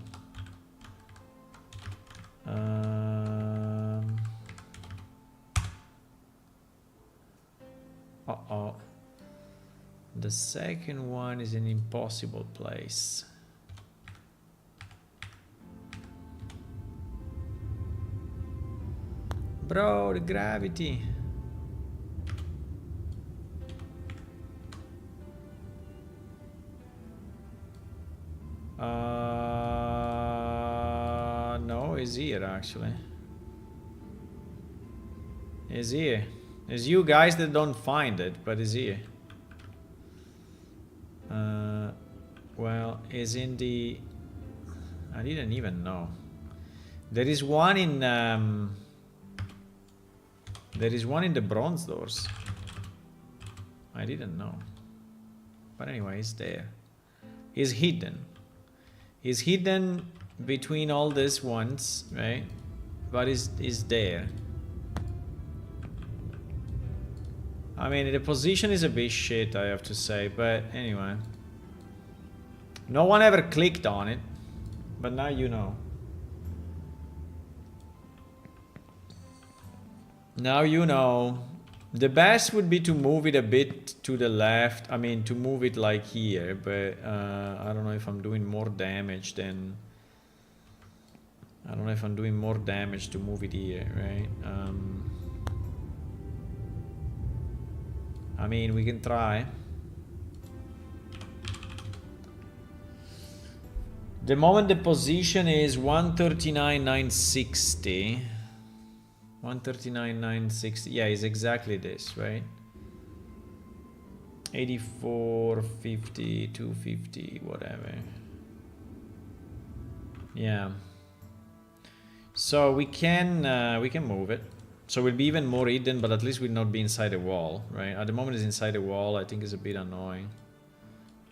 Uh-oh. The second one is an impossible place. Bro, the gravity. No, it's here actually. It's here. It's you guys that don't find it, but it's here. Well, it's in the... I didn't even know. There is one in... There is one in the bronze doors. I didn't know. But anyway, it's there. It's hidden. It's hidden between all these ones, right? But it's there. I mean, the position is a bit shit, I have to say, but anyway. No one ever clicked on it, but now you know. Now you know. The best would be to move it a bit to the left. I mean, to move it like here, but I don't know if I'm doing more damage than... I don't know if I'm doing more damage to move it here, right? I mean, we can try. The moment the position is 139,960. 139,960. Yeah, it's exactly this, right? 8450, 250, whatever. Yeah. So we can move it. So we'll be even more hidden, but at least we'll not be inside a wall, right? At the moment it's inside a wall. I think it's a bit annoying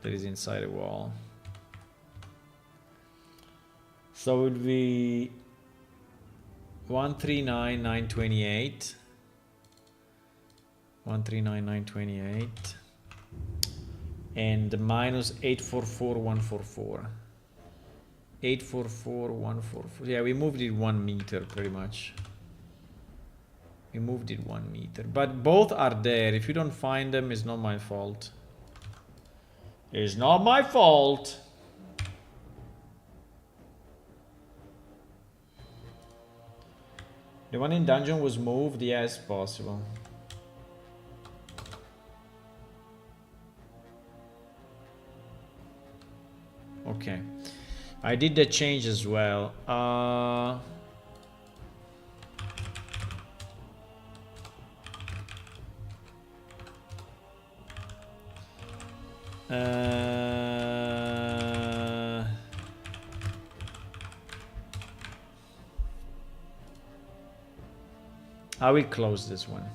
that it's inside a wall. So it would be 139,928. 139,928. And minus 844,144. 844,144. Yeah, we moved it 1 meter pretty much. We moved it 1 meter. But both are there. If you don't find them, it's not my fault. It's not my fault. The one in dungeon was moved? Yes, possible. I did the change as well. I will close this one.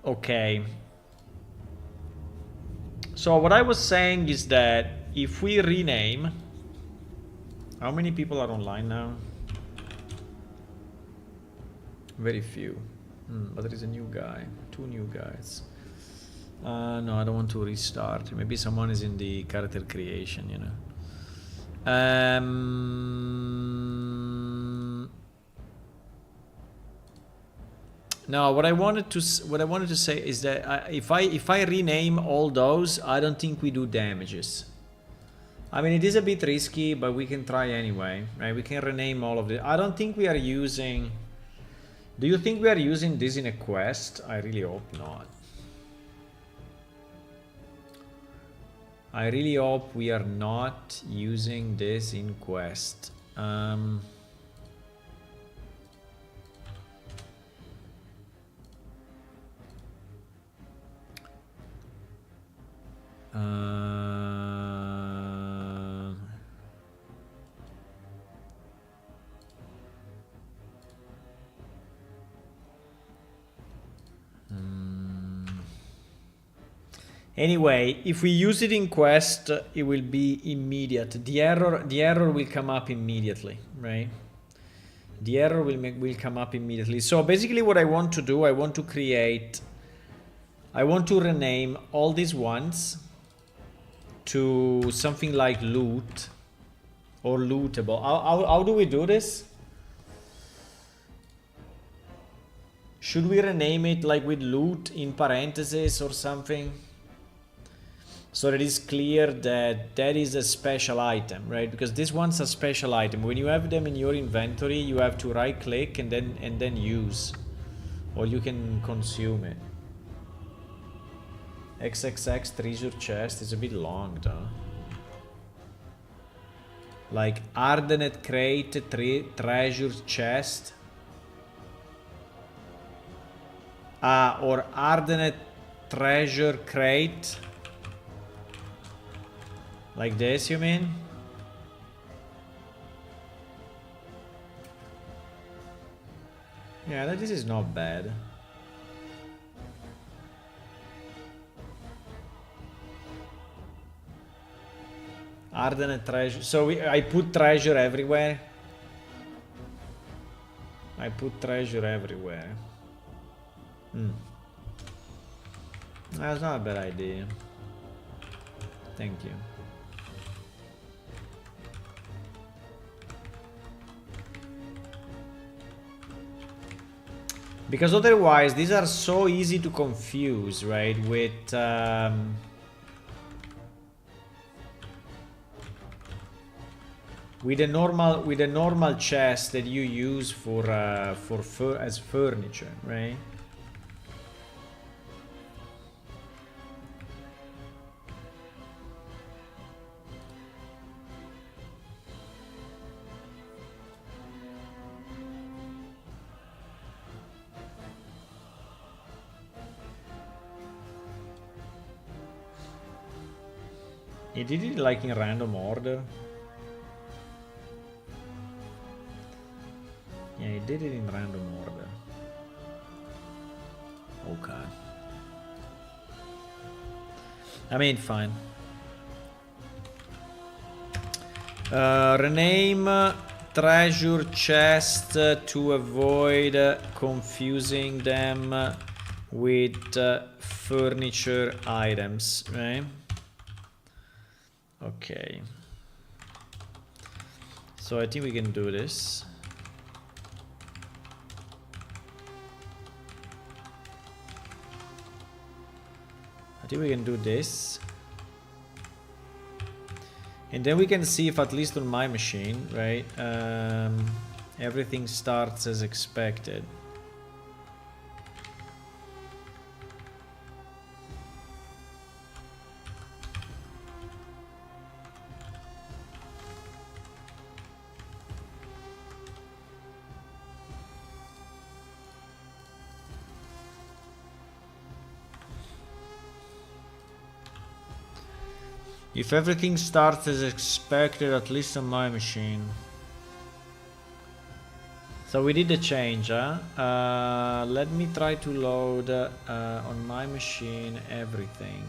Okay. So what I was saying is that if we rename... How many people are online now? Very few. But there is a new guy. 2 new guys. No, I don't want to restart. Maybe someone is in the character creation, you know. No, what I wanted to say is that if I rename all those, I don't think we do damages. I mean, it is a bit risky, but we can try anyway, right? We can rename all of it. I don't think we are using... Do you think we are using this in a quest? I really hope not. I really hope we are not using this in quest. Anyway, if we use it in quest, it will be immediate. The error will come up immediately, right? The error will come up immediately. So basically what I want to do, I want to rename all these ones to something like loot or lootable. How do we do this? Should we rename it like with loot in parentheses or something? So that it's clear that that is a special item, right? Because this one's a special item. When you have them in your inventory, you have to right click and then use, or you can consume it. XXX treasure chest is a bit long though. Like Ardenet crate treasure chest. Or Ardenet treasure crate. Like this, you mean? Yeah, this is not bad. Ardenet treasure. So I put treasure everywhere. I put treasure everywhere. That's not a bad idea. Thank you. Because otherwise, these are so easy to confuse, right? With a normal chest that you use as furniture, right? He did it like in random order. Yeah, he did it in random order. Okay. I mean, fine. Rename treasure chest to avoid confusing them with furniture items, right? Okay. So I think we can do this. I think we can do this. And then we can see if, at least on my machine, right, everything starts as expected. If everything starts as expected, at least on my machine. So we did the change, huh? Let me try to load on my machine everything.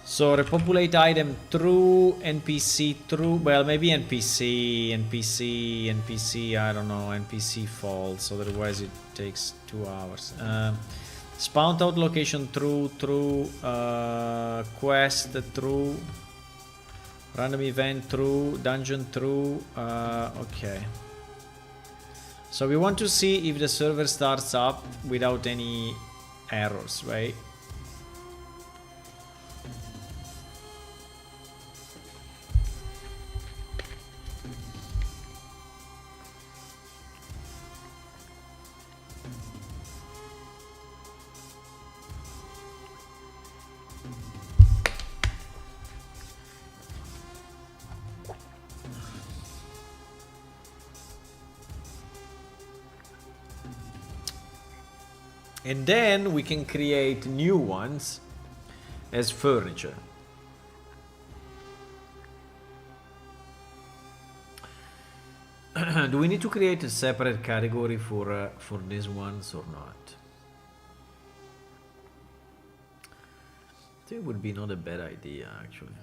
So repopulate item true, NPC true, well maybe NPC, I don't know, NPC false, otherwise it takes 2 hours. Spawn out location true, quest true, random event true, dungeon true, okay. So we want to see if the server starts up without any errors, right? And then we can create new ones as furniture. Do we need to create a separate category for these ones or not? I think it would be not a bad idea actually.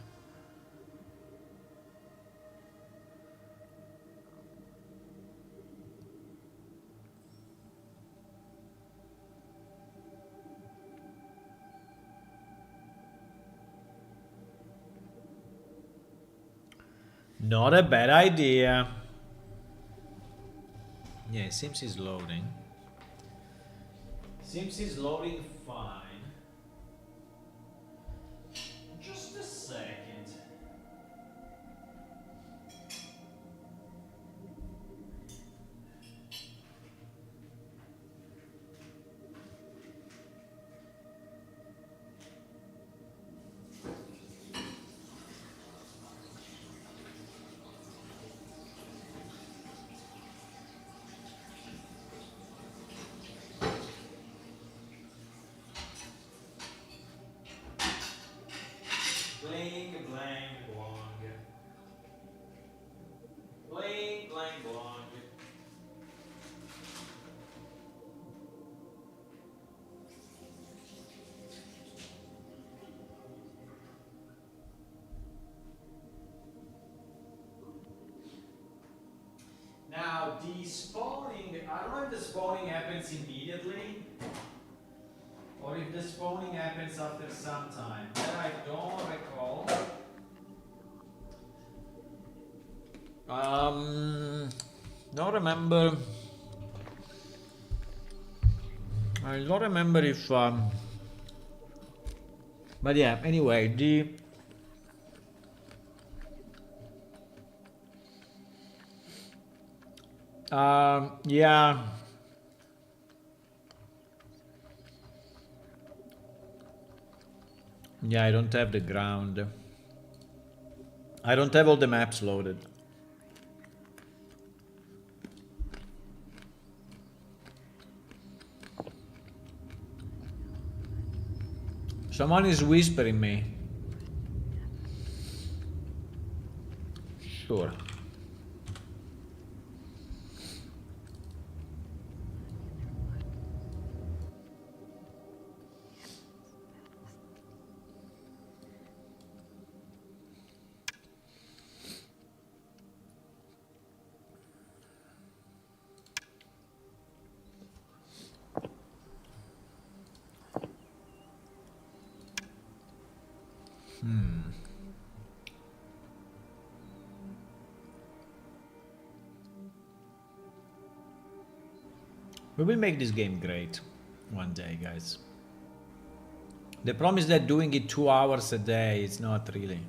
Not a bad idea. Yeah, it seems he's loading. Seems he's loading fine. Just a second. Bling, blang, blong. Bling, blang, blong. Now, the spawning, I don't know if the spawning happens immediately or if the spawning happens after some time. That I don't recall. Don't remember. I don't remember if. But yeah, anyway, the. Yeah. Yeah, I don't have the ground. I don't have all the maps loaded. Someone is whispering me. Sure. We will make this game great one day, guys. The problem is that doing it 2 hours a day is not really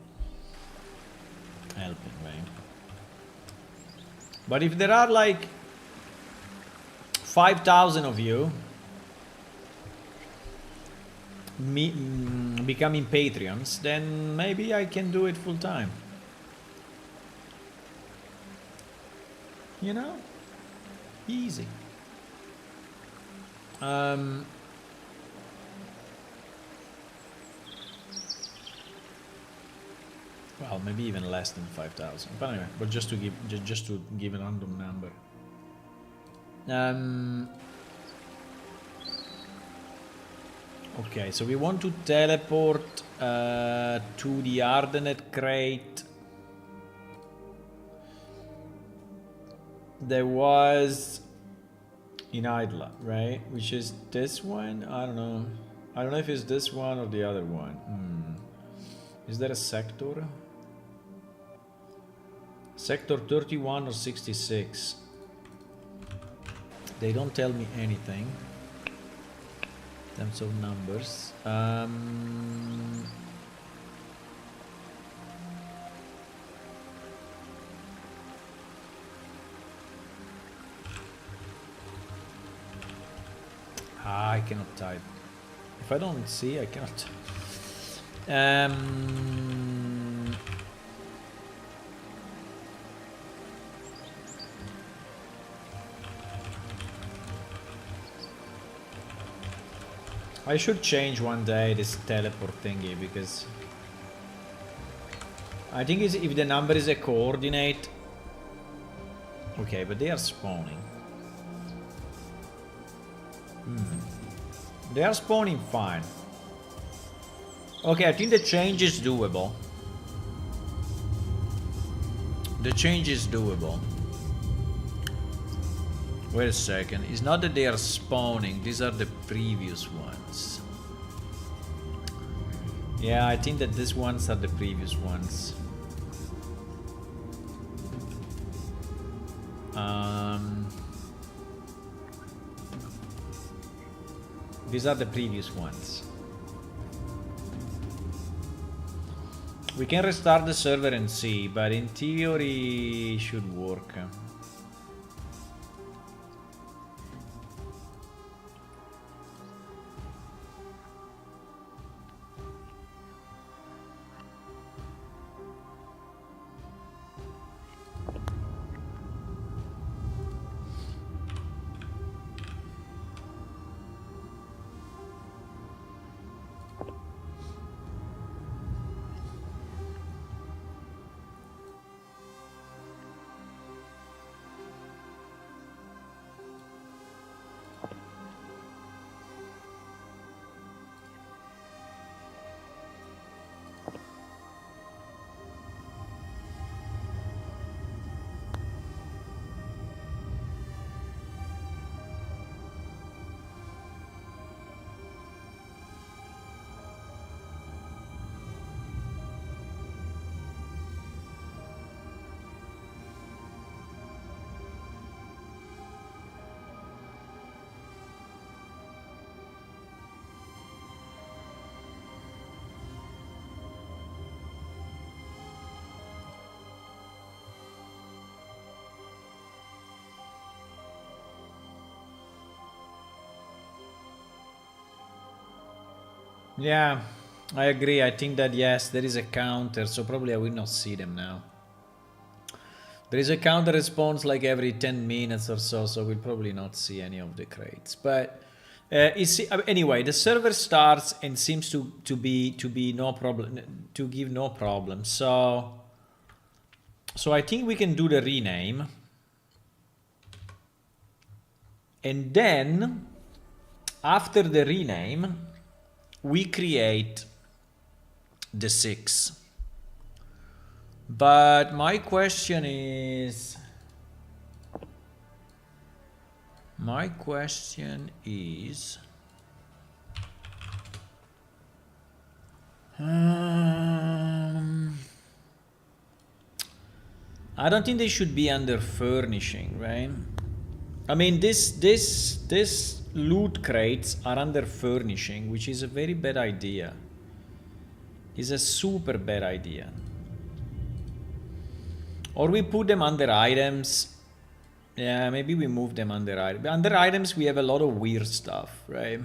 helping, right? But if there are like 5,000 of you becoming Patreons, then maybe I can do it full time. You know? Easy. Well, maybe even less than 5,000. But anyway, but just to give a random number. Okay, so we want to teleport to the Ardenet crate. There was in Idla, right? Which is this one? I don't know. I don't know if it's this one or the other one. Is there a sector? Sector 31 or 66? They don't tell me anything in terms of numbers. I cannot type. If I don't see, I cannot type. I should change one day this teleport thingy, because I think if the number is a coordinate. Okay, but they are spawning. They are spawning fine. Okay, I think the change is doable. The change is doable. Wait a second. It's not that they are spawning. These are the previous ones. Yeah, I think that these ones are the previous ones. These are the previous ones. We can restart the server and see, but in theory it should work. Yeah, I agree. I think that yes, there is a counter, so probably I will not see them now. There is a counter response like every 10 minutes or so, so we'll probably not see any of the crates. But anyway, the server starts and seems to be no problem, to give no problem. So I think we can do the rename, and then after the rename, we create the 6. But my question is... I don't think they should be under furnishing, right? I mean, this loot crates are under furnishing, which is a very bad idea. It's a super bad idea. Or we put them under items. Yeah, maybe we move them under items. Under items we have a lot of weird stuff, right?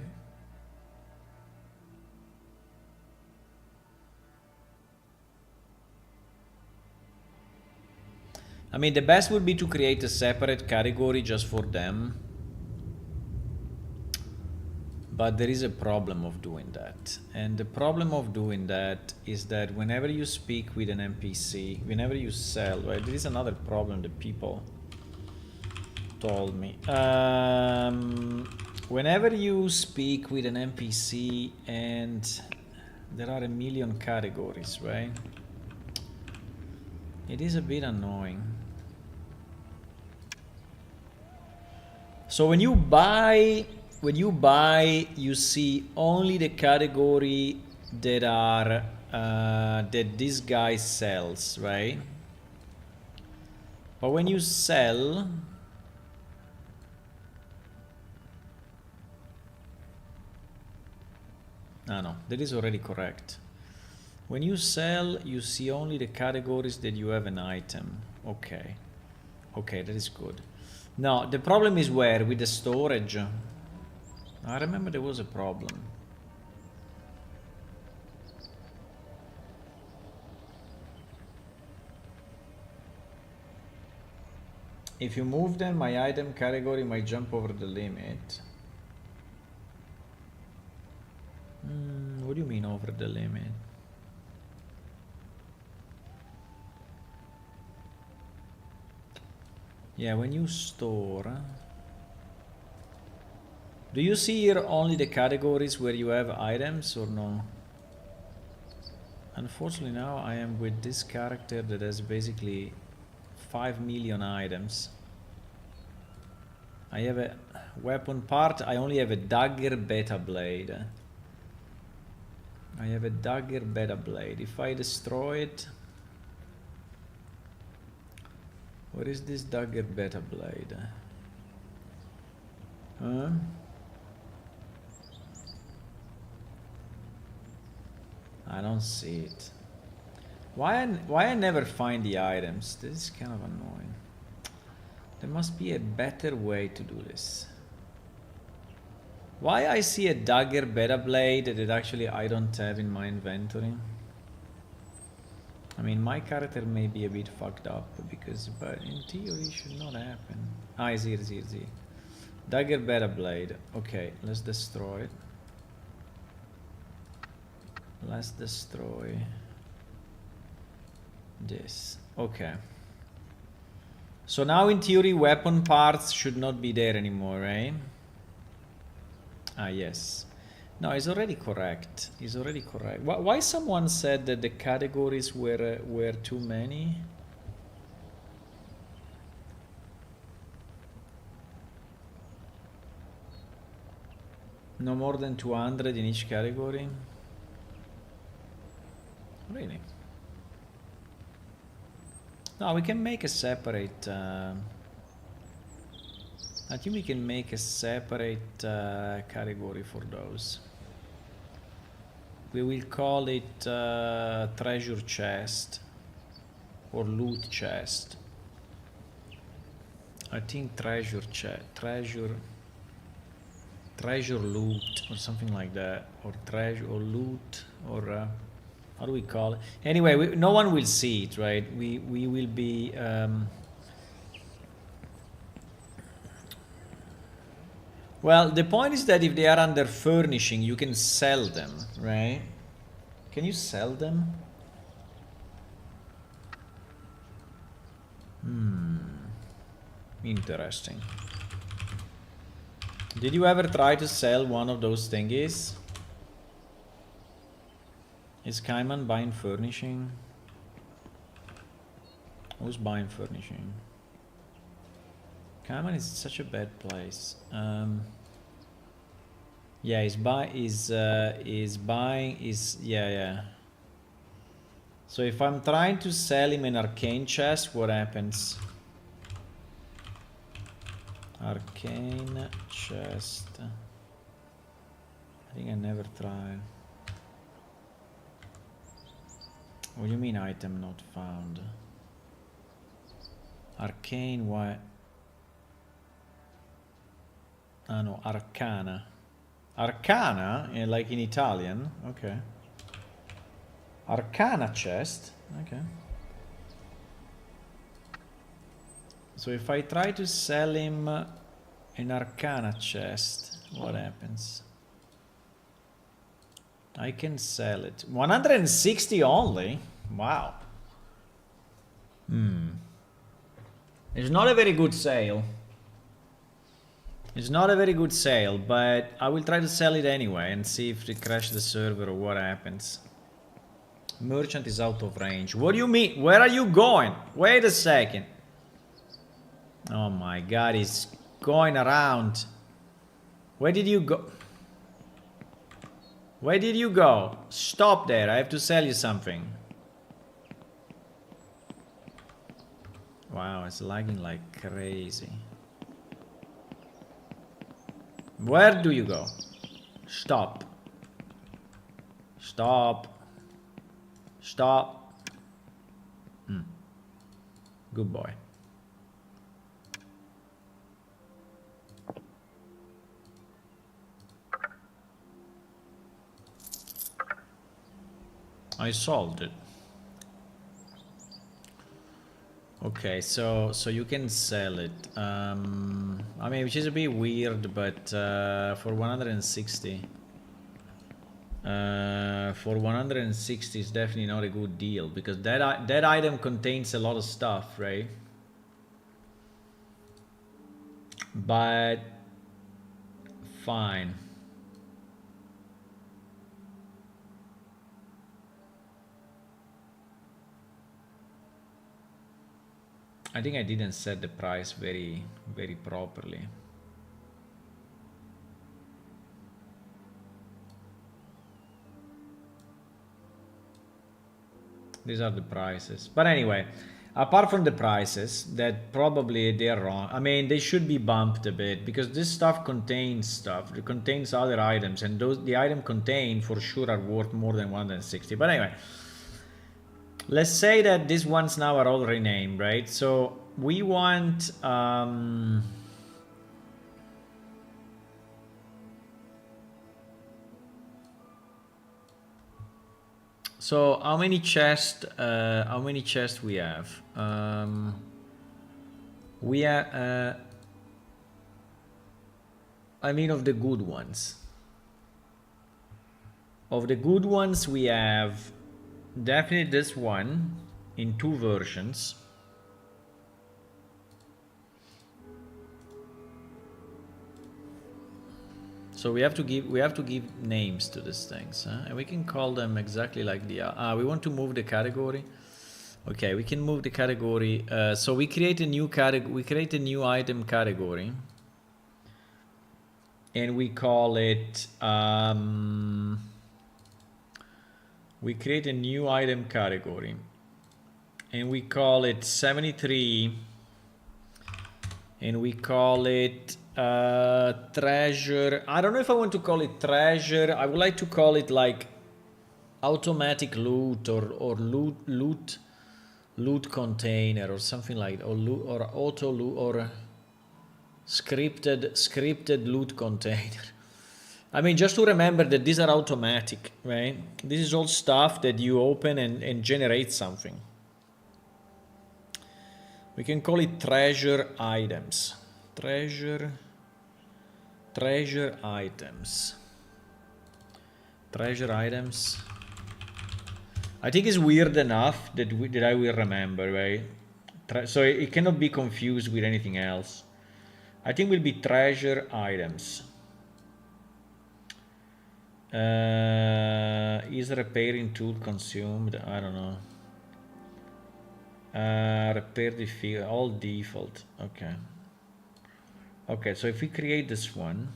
I mean, the best would be to create a separate category just for them. But there is a problem of doing that. And the problem of doing that is that whenever you speak with an NPC, whenever you sell, right, there is another problem that people told me. Whenever you speak with an NPC and there are a million categories, right? It is a bit annoying. So when you buy, you see only the category that are that this guy sells, right? But when you sell, no, that is already correct. When you sell, you see only the categories that you have an item. Okay, okay, that is good. Now the problem is where with the storage. I remember there was a problem. If you move then my item category might jump over the limit. What do you mean over the limit? Yeah, when you store, do you see here only the categories where you have items or no? Unfortunately now I am with this character that has basically 5 million items. I have a weapon part, I only have a dagger beta blade. I have a dagger beta blade. If I destroy it, where is this dagger beta blade? Huh? I don't see it. Why I never find the items? This is kind of annoying. There must be a better way to do this. Why I see a dagger beta blade that actually I don't have in my inventory? I mean, my character may be a bit fucked up because, but in theory it should not happen. Ah, it's here, it's here, it's here. Dagger beta blade. Okay, let's destroy it. Let's destroy this. Okay. So now in theory weapon parts should not be there anymore, right? Ah, yes. No, it's already correct. It's already correct. Why someone said that the categories were too many? No more than 200 in each category? Really? No, we can make a separate... I think we can make a separate category for those. We will call it treasure chest or loot chest. I think treasure loot or something like that, or treasure or loot, or how do we call it? Anyway, no one will see it, right? We will be well, the point is that if they are under furnishing, you can sell them, right? Can you sell them? Interesting. Did you ever try to sell one of those thingies? Is Kaiman buying furnishing? Who's buying furnishing? Kaiman is such a bad place. Yeah, yeah. So if I'm trying to sell him an arcane chest, what happens? Arcane chest. I think I never tried. What do you mean item not found? Arcane, why? Ah no, Arcana. Arcana, like in Italian? Okay. Arcana chest? Okay. So if I try to sell him an Arcana chest, what happens? I can sell it. 160 only? Wow. It's not a very good sale. It's not a very good sale, but I will try to sell it anyway and see if they crash the server or what happens. Merchant is out of range. What do you mean? Where are you going? Wait a second. Oh my god, he's going around. Where did you go? Where did you go? Stop there, I have to sell you something. Wow, it's lagging like crazy. Where do you go? Stop. Stop. Stop. Good boy. I solved it. Okay, so you can sell it. I mean, which is a bit weird, but for 160. For 160 is definitely not a good deal because that item contains a lot of stuff, right? But fine. I think I didn't set the price very properly. These are the prices. But anyway, apart from the prices, that probably they're wrong. I mean, they should be bumped a bit because this stuff contains stuff. It contains other items, and those the item contained for sure are worth more than 160. But anyway, let's say that these ones now are all renamed, right? So we want so how many chests we have? We are I mean of the good ones. Of the good ones we have definitely this one in 2 versions. So we have to give names to these things, huh? And we can call them exactly like the we want to move the category. Okay, we can move the category. So we create a new category. We create a new item category, and we call it. We create a new item category, and we call it 73, and we call it treasure. I don't know if I want to call it treasure. I would like to call it like automatic loot or loot container or something like that, or auto loot or scripted loot container. I mean, just to remember that these are automatic, right? This is all stuff that you open and generate something. We can call it treasure items. Treasure items. Treasure items. I think it's weird enough that I will remember, right? So it cannot be confused with anything else. I think will be treasure items. Is repairing tool consumed? I don't know. Repair the all default. Okay. Okay, so if we create this one,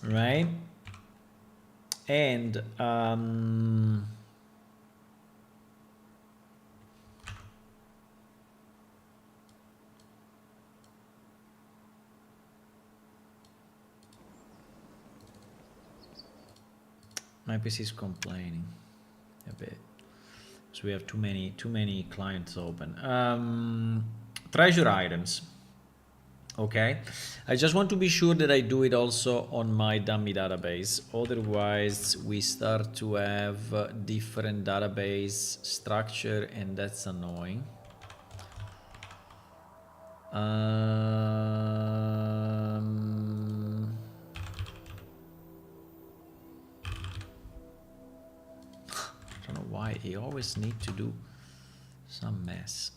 right? And my PC is complaining a bit, so we have too many clients open. Treasure items. Okay, I just want to be sure that I do it also on my dummy database. Otherwise, we start to have different database structure, and that's annoying. I don't know why he always need to do some mess.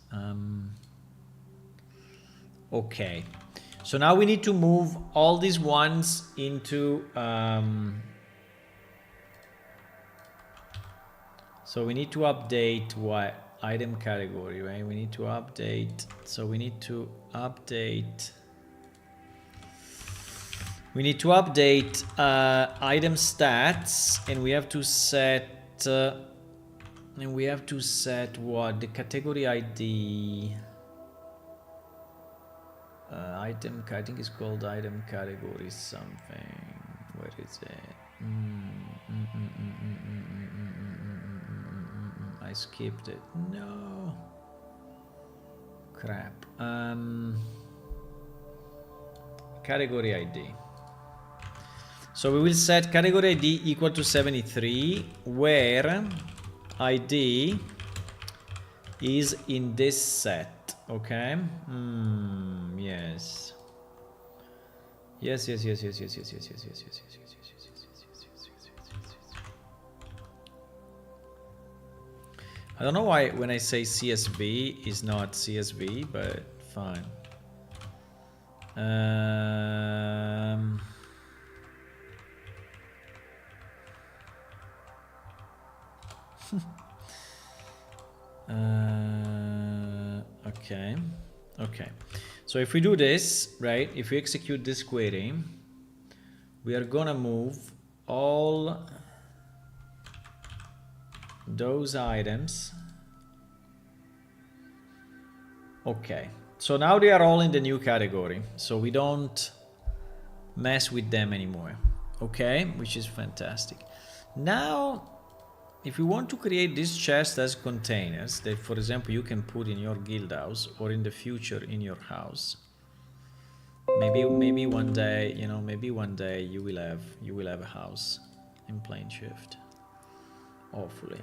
Okay, so now we need to move all these ones into so we need to update what item category, right? We need to update, so we need to update item stats, and we have to set what the category ID. Item, I think it's called item category something. Where is it? I skipped it. No. Crap. Category ID. So we will set category ID equal to 73, where ID is in this set. Okay. Yes. Yes. I don't know why when I say CSV is not CSV, but fine. Okay. So if we do this, right, if we execute this query, we are gonna move all those items. Okay, so now they are all in the new category, so we don't mess with them anymore. Okay, which is fantastic. Now, if you want to create this chest as containers that, for example, you can put in your guild house or in the future in your house, maybe one day, you know, maybe one day you will have a house in Planeshift, hopefully.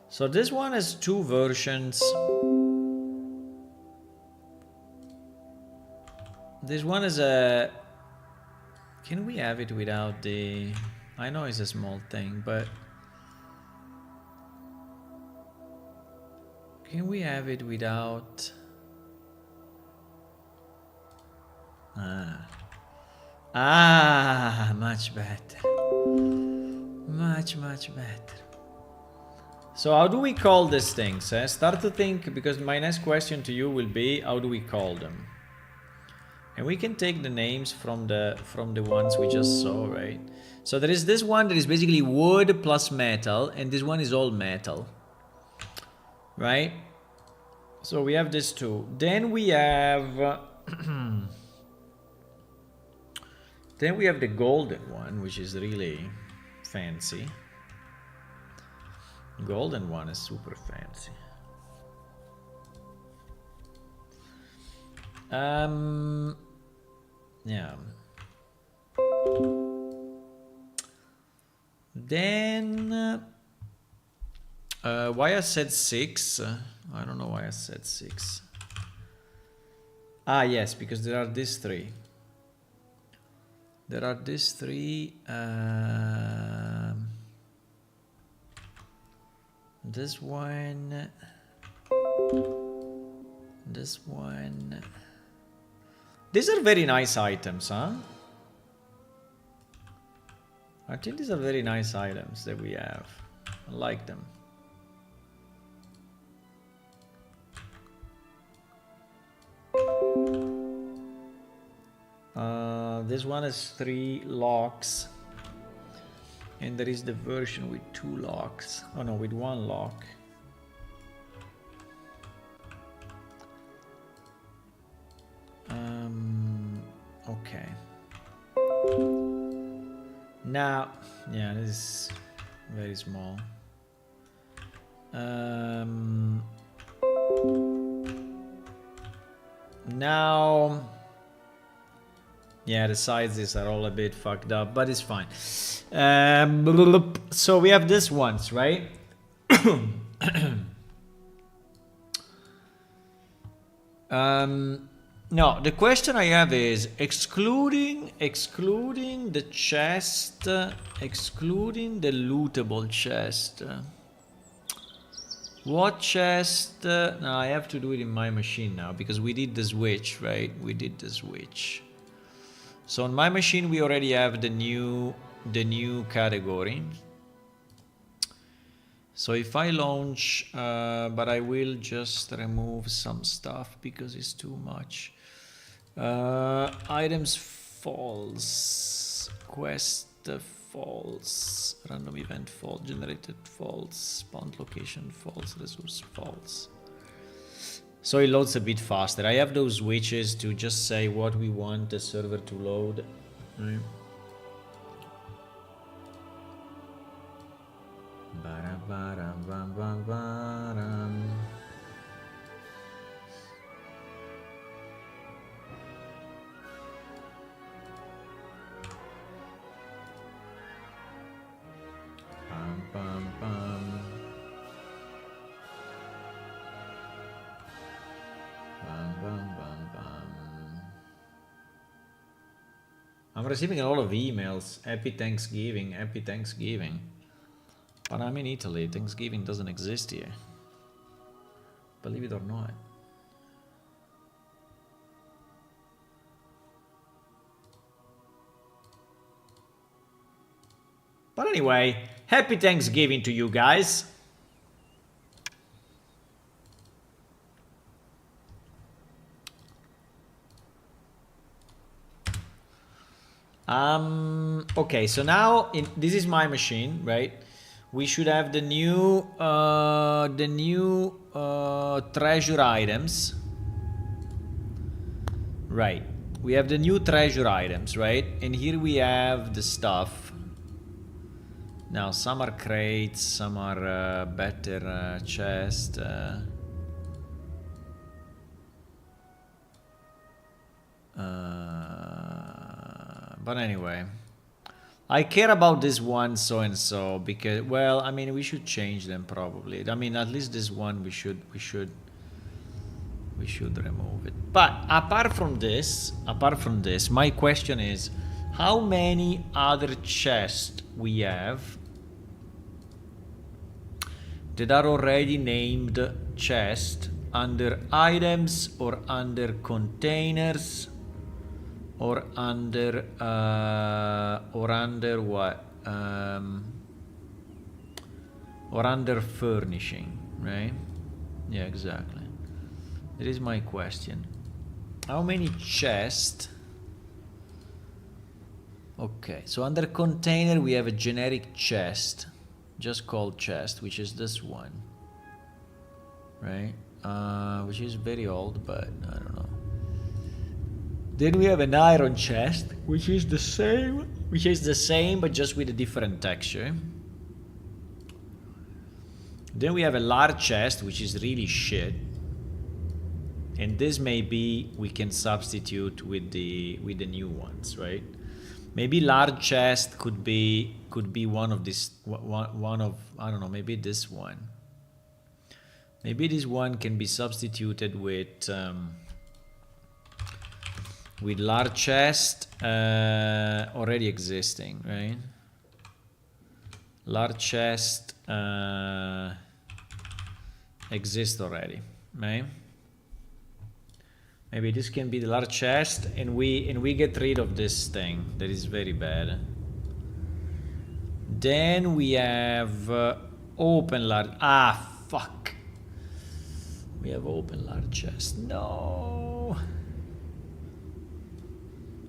So this one has two versions. This one is a... Can we have it without the... I know it's a small thing, but... Can we have it without... much better. Much better. So how do we call these things? Start to think, because my next question to you will be, how do we call them? And we can take the names from the ones we just saw, right? So there is this one that is basically wood plus metal, and this one is all metal, right? So we have this two. Then we have then we have the golden one, which is really fancy. Golden one is super fancy. Yeah. Then why I said 6? I don't know why I said 6. Yes, because there are these three. There are these three. This one. This one. These are very nice items, huh? I think these are very nice items that we have. I like them. This one has 3 locks. And there is the version with 2 locks. Oh no, with 1 lock. Okay. Now, yeah, this is very small. Now, yeah, the sizes are all a bit fucked up, but it's fine. So we have this ones, right? No, the question I have is excluding the chest, excluding the lootable chest. What chest? No, I have to do it in my machine now because we did the switch, right? We did the switch. So on my machine we already have the new category. So if I launch, but I will just remove some stuff because it's too much. Items false, quest false, random event false, generated false, spawn location false, resource false. So it loads a bit faster. I have those switches to just say what we want the server to load. Right. I'm receiving a lot of emails. Happy Thanksgiving, happy Thanksgiving. But I'm in Italy. Thanksgiving doesn't exist here. Believe it or not. But anyway, happy Thanksgiving to you guys. Okay, so now this is my machine, right? We should have the new treasure items. Right. We have the new treasure items, right? And here we have the stuff. Now some are crates, some are better chest. But anyway, I care about this one so and so because, well, I mean, we should change them probably. I mean, at least this one we should remove it. But apart from this, my question is, how many other chests we have that are already named chest under items or under containers? Or under what? Or under furnishing, right? Yeah, exactly. That is my question. How many chests? Okay, so under container we have a generic chest, just called chest, which is this one, right? Which is very old, but I don't know. Then we have an iron chest, which is the same, but just with a different texture. Then we have a large chest, which is really shit. And this maybe we can substitute with the new ones, right? Maybe large chest could be one of this one of, I don't know, maybe this one. Maybe this one can be substituted with large chest already existing, right? Large chest exists already, right? Maybe this can be the large chest, and we get rid of this thing that is very bad. Then we have open large. Ah, fuck. We have open large chest. No.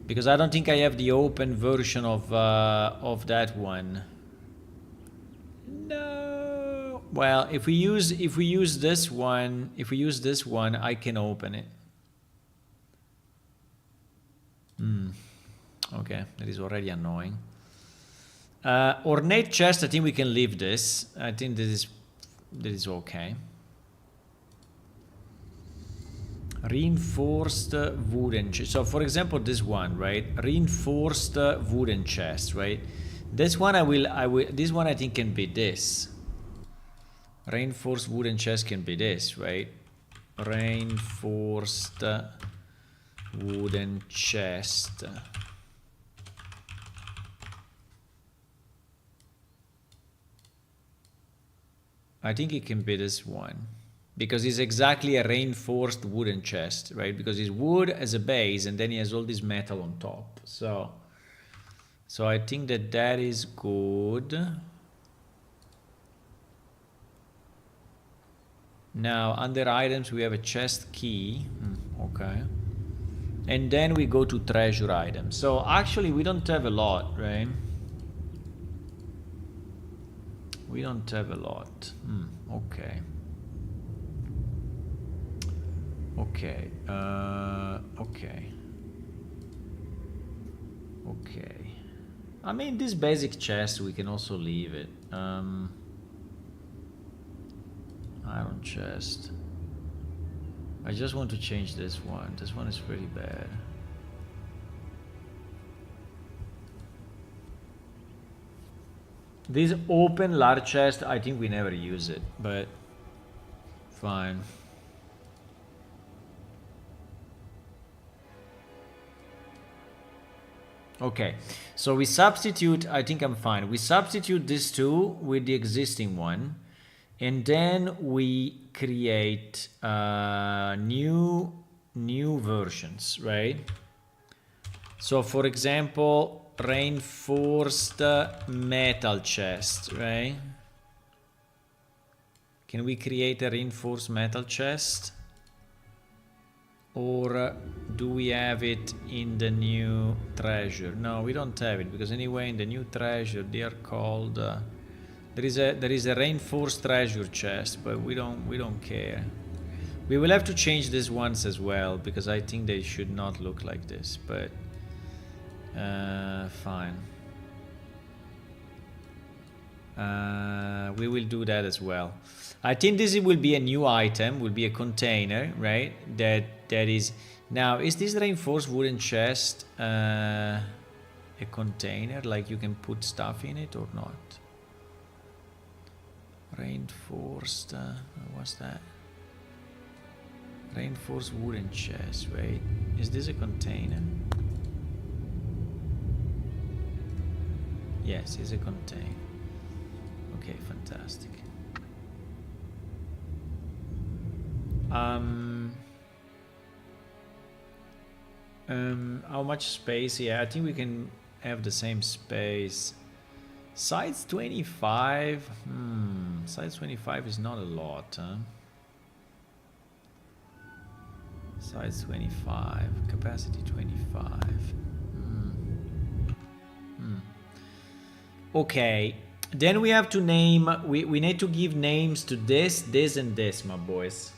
Because I don't think I have the open version of that one. No. Well, if we use this one, I can open it. Okay, that is already annoying. Ornate chest, I think we can leave this. I think this is That is okay. Reinforced wooden chest. So for example, this one, right? Reinforced wooden chest, right? This one this one I think can be this. Reinforced wooden chest can be this, right? Reinforced wooden chest. I think it can be this one. Because it's exactly a reinforced wooden chest, right? Because it's wood as a base and then he has all this metal on top. So I think that is good. Now under items we have a chest key. Okay. And then we go to treasure items. So actually we don't have a lot, right? We don't have a lot. Okay. Okay. Okay. Okay. I mean, this basic chest, we can also leave it. Iron chest. I just want to change this one. This one is pretty bad. This open large chest, I think we never use it, but fine. Okay, so we substitute, I think I'm fine. We substitute this two with the existing one, and then we create new versions, right? So for example, reinforced metal chest, right? Can we create a reinforced metal chest? Or do we have it in the new treasure? No, we don't have it, because anyway in the new treasure they are called there is a reinforced treasure chest, but we don't care. We will have to change these ones as well, because I think they should not look like this, but fine. We will do that as well. I think this will be a new item, will be a container, right? That is now. Is this reinforced wooden chest a container? Like you can put stuff in it or not? Reinforced. What's that? Reinforced wooden chest. Wait, is this a container? Yes, it's a container. Okay, fantastic. How much space? Yeah, I think we can have the same space. Size 25. Size 25 is not a lot, huh? Size 25. Capacity 25. Okay. Then we have to name. We need to give names to this, this, and this, my boys.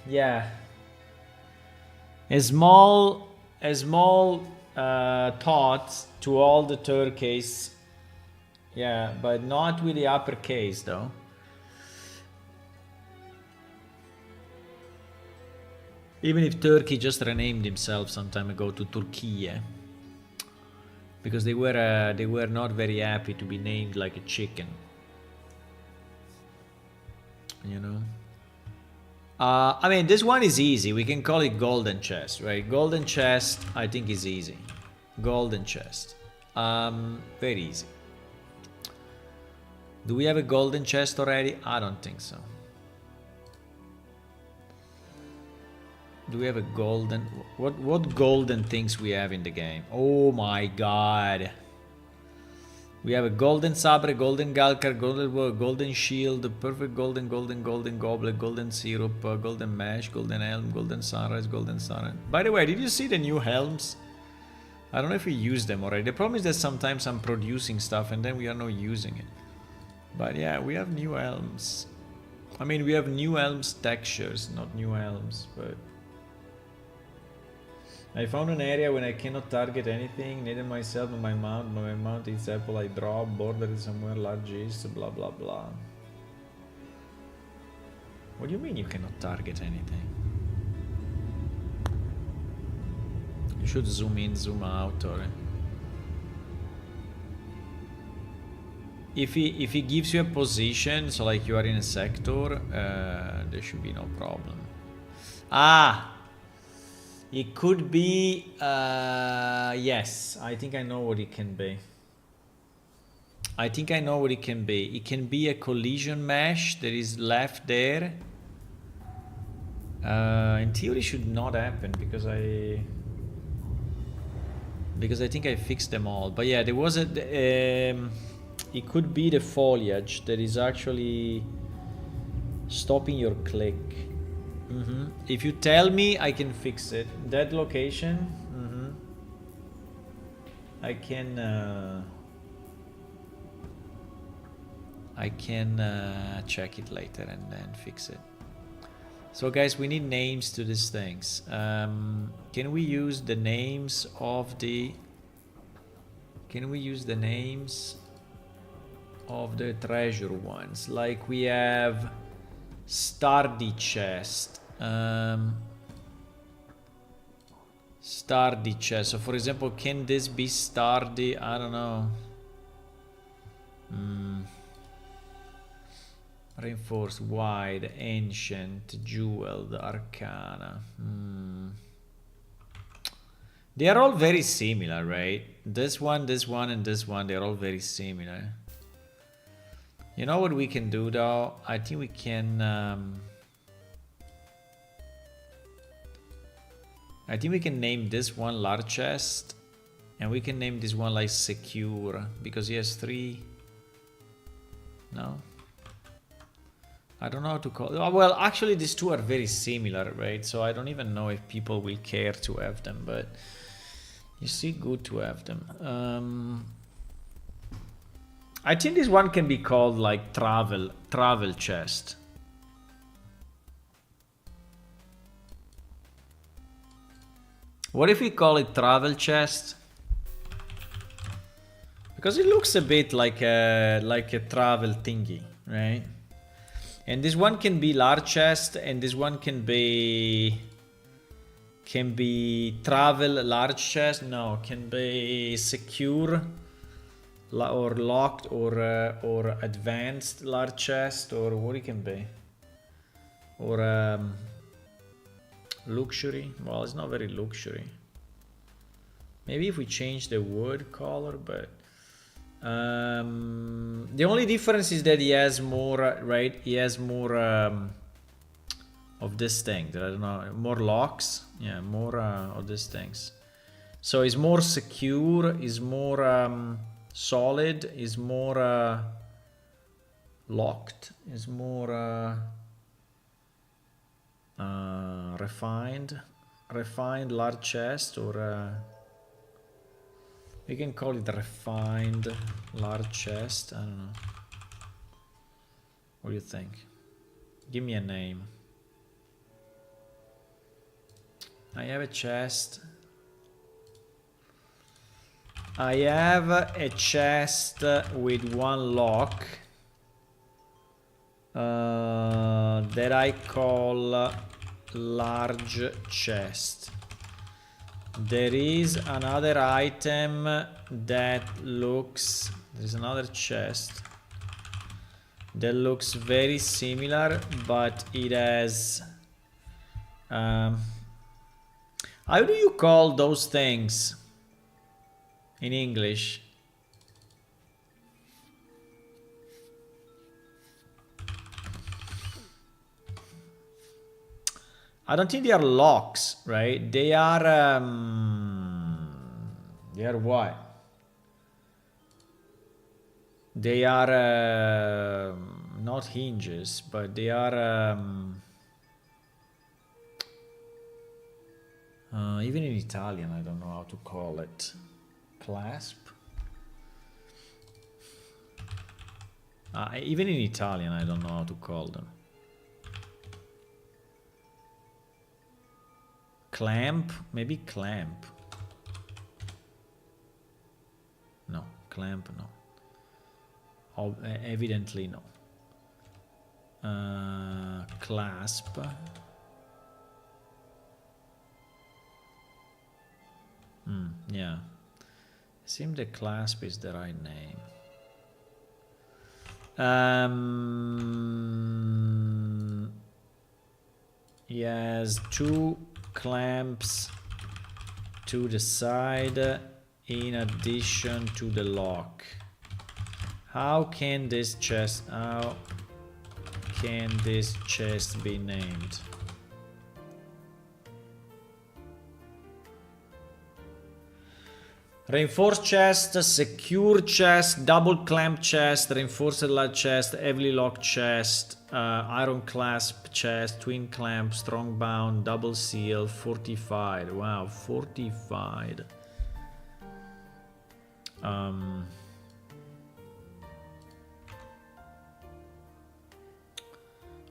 Yeah. A small thought to all the turkeys. Yeah, but not with the uppercase though. Even if Turkey just renamed himself some time ago to Turkiye, because they were not very happy to be named like a chicken. You know. I mean, this one is easy. We can call it golden chest, right? Golden chest, I think is easy. Golden chest. Very easy. Do we have a golden chest already? I don't think so. Do we have a golden... What golden things we have in the game? Oh my god. We have a golden sabre, golden galkar, golden shield, perfect golden goblet, golden syrup, golden mesh, golden helm, golden sunrise, golden sun. By the way, did you see the new helms? I don't know if we use them already. The problem is that sometimes I'm producing stuff and then we are not using it. But yeah, we have new helms. I mean, we have new helms textures, not new helms, but... I found an area when I cannot target anything, neither myself nor my mount, but my mount is apple I drop, border is somewhere large east, blah blah blah. What do you mean you cannot target anything? You should zoom in, zoom out, or... If he gives you a position, so like you are in a sector, there should be no problem. Ah! It could be, yes, I think I know what it can be. I think I know what it can be. It can be a collision mesh that is left there. In theory, it should not happen because I think I fixed them all. But yeah, there was a, it could be the foliage that is actually stopping your click. If you tell me, I can fix it. That location, I can check it later and then fix it. So guys, we need names to these things. Can we use the names of the... Can we use the names of the treasure ones? Like we have Stardy chest. Stardy chest. So for example, can this be Stardy? I don't know. Reinforced, wide, ancient, jeweled, arcana. They are all very similar, right? This one, and this one, they're all very similar. You know what we can do though? I think we can... I think we can name this one large chest. And we can name this one like secure. Because he has 3... No? I don't know how to call... Oh, well, actually these two are very similar, right? So I don't even know if people will care to have them. But you see, good to have them. I think this one can be called like travel chest. What if we call it travel chest? Because it looks a bit like a travel thingy, right? And this one can be large chest, and this one can be travel large chest. No, can be secure or locked or advanced large chest, or what it can be, or luxury. Well, it's not very luxury. Maybe if we change the wood color, but the only difference is that he has more, right? He has more of this thing that I don't know, more locks. Yeah, more of these things. So it's more secure, is more solid, is more locked, is more refined large chest, or we can call it refined large chest. I don't know. What do you think? Give me a name. I have a chest. I have a chest with one lock that I call large chest. There is another item that looks... There's another chest that looks very similar, but it has... how do you call those things in English? I don't think they are locks, right? They are what? They are not hinges, but they are even in Italian, I don't know how to call it. Clasp? Even in Italian, I don't know how to call them. Clamp? Maybe clamp. No, clamp no. Evidently no. Clasp. Yeah. Seems the clasp is the right name. He has 2 clamps to the side in addition to the lock. How can this chest be named? Reinforced chest, secure chest, double clamp chest, reinforced large chest, heavily locked chest, iron clasp chest, twin clamp, strong bound, double seal, fortified. Wow, fortified.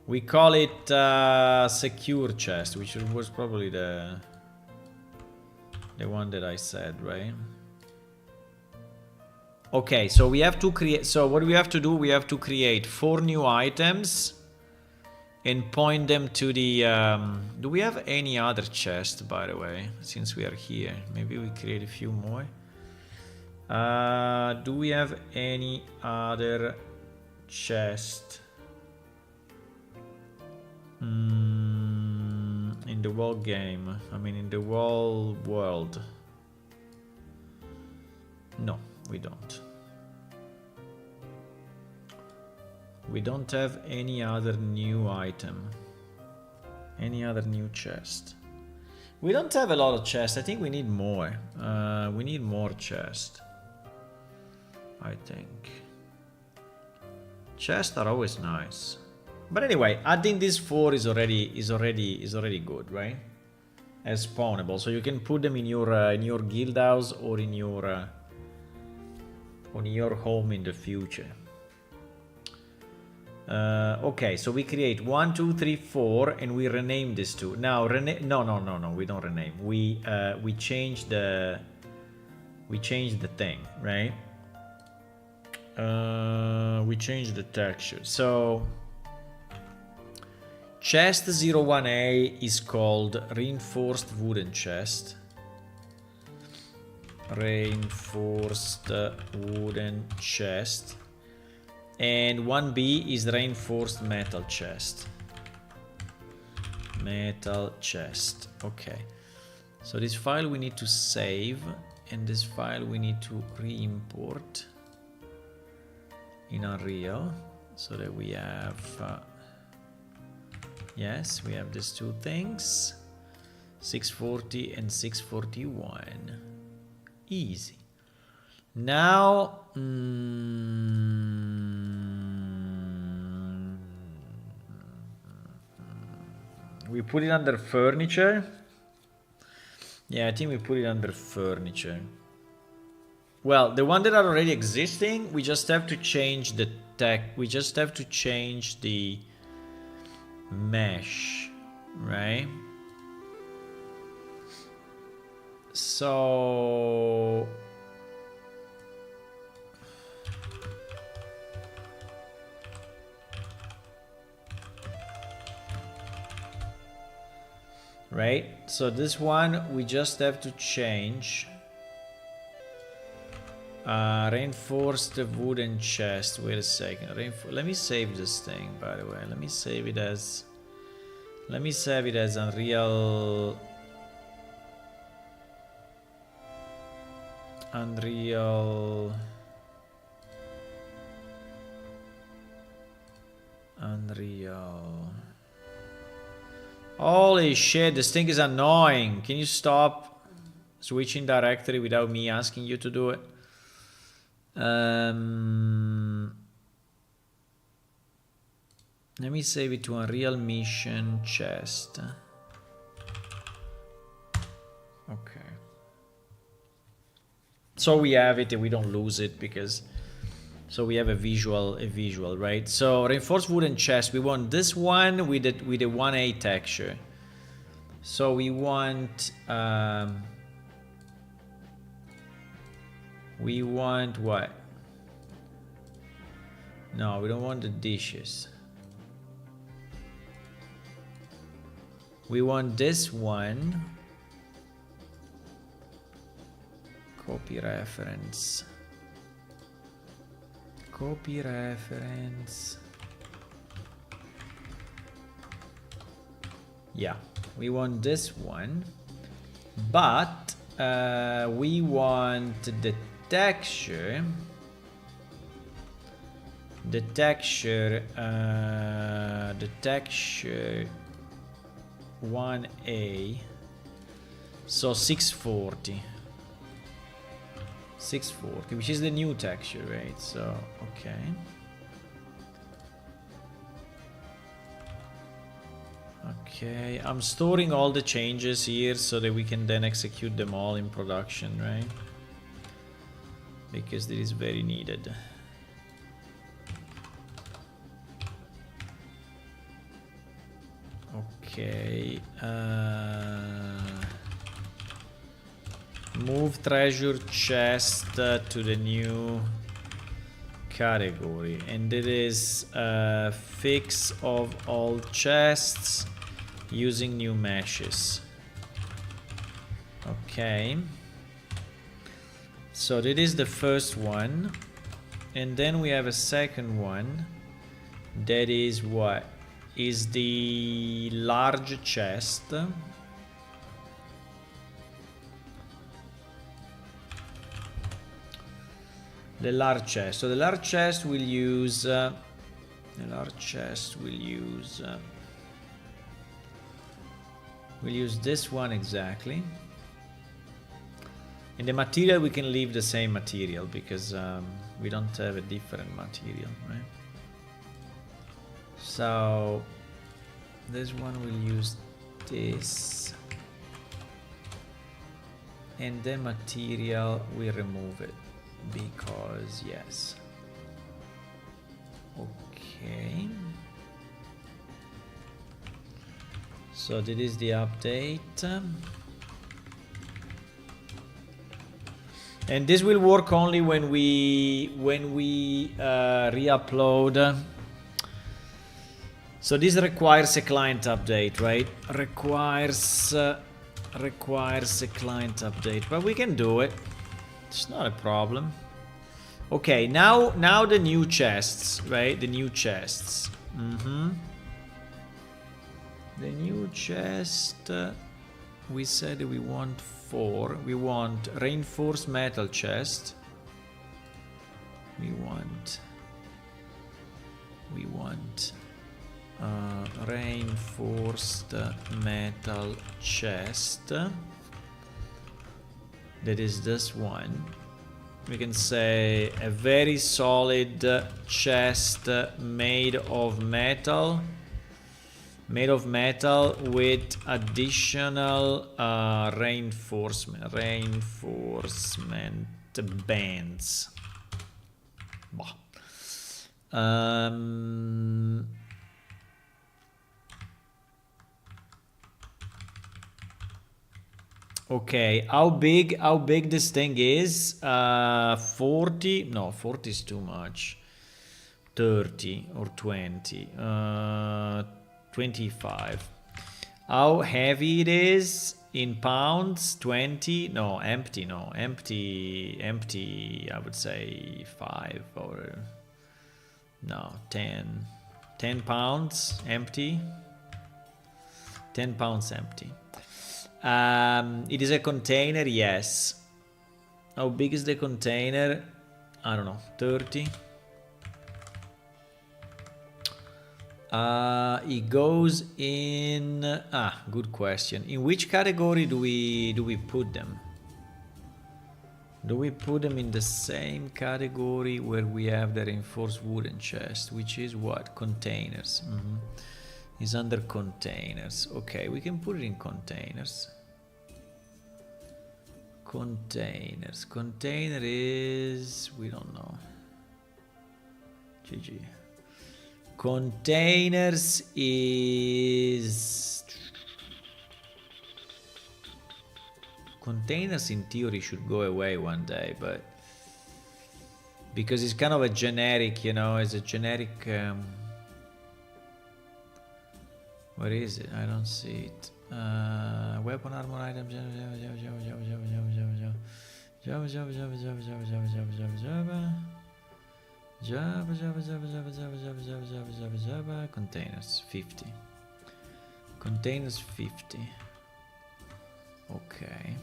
We call it secure chest, which was probably the one that I said, right? Okay, so we have to create. So what we have to do? We have to create 4 new items and point them to the. Do we have any other chest, by the way? Since we are here, maybe we create a few more. Do we have any other chest in the whole game? I mean, in the whole world. No, we don't. We don't have any other new item. Any other new chest. We don't have a lot of chests. I think we need more. We need more chests. I think. Chests are always nice. But anyway, adding this 4 is already good, right? As spawnable, so you can put them in your guild house or in your on your home in the future. Okay, so we create 1, 2, 3, 4, and we rename this 2. Now, no, we don't rename. We change the thing, right? We change the texture. So chest 01A is called reinforced wooden chest. Reinforced wooden chest. And 1B is reinforced metal chest. Metal chest. Okay. So this file we need to save, and this file we need to re-import in Unreal, so that we have yes, we have these 2 things, 640 and 641. Easy. Now we put it under furniture. Yeah, I think we put it under furniture. Well, the one that are already existing, we just have to change the tech. We just have to change the mesh, right? So right, so this one we just have to change reinforced wooden chest. Wait a second. Let me save this thing, by the way. Let me save it as Unreal Holy shit, this thing is annoying. Can you stop switching directory without me asking you to do it? Let me save it to Unreal Mission chest. Okay. So we have it and we don't lose it, because so we have a visual, right? So reinforced wooden chest, we want this one with the 1A texture. So we want what? No, we don't want the dishes. We want this one. Copy reference. Copy reference. Yeah, we want this one, but we want the texture. The texture 1A. So 640. 640, which is the new texture, right? So, okay. Okay, I'm storing all the changes here so that we can then execute them all in production, right? Because this is very needed. Okay. Move treasure chest to the new category, and it is fix of all chests using new meshes. Okay, so that is the first one, and then we have a second one that is what is the large chest. The large chest. So the large chest will use we'll use this one exactly. In the material we can leave the same material because we don't have a different material, right? So this one will use this, and the material we remove it because yes. Okay, so that is the update, and this will work only when we re-upload. So this requires a client update, right? Requires a client update, but we can do it. It's not a problem. Okay, now the new chests, right? The new chests. The new chest. We said we want 4. We want reinforced metal chest. We want reinforced metal chest. That is this one. We can say a very solid chest made of metal with additional reinforcement bands. Okay, how big this thing is? 40? No, 40 is too much. 30 or 20. 25. How heavy it is in pounds? 20? No, empty. No, empty. I would say 5 or no, 10. 10 pounds empty. 10 pounds empty. It is a container, yes. How big is the container? I don't know, 30. It goes in. Good question. In which category do we put them? Do we put them in the same category where we have the reinforced wooden chest, which is what? Containers. Is under containers. Okay, we can put it in containers. Containers. Container is, we don't know. GG. Containers is Containers in theory should go away one day, but because it's kind of a generic, you know, it's a generic. Where is it? I don't see it. Weapon armor items. Containers 50. Containers 50. Okay.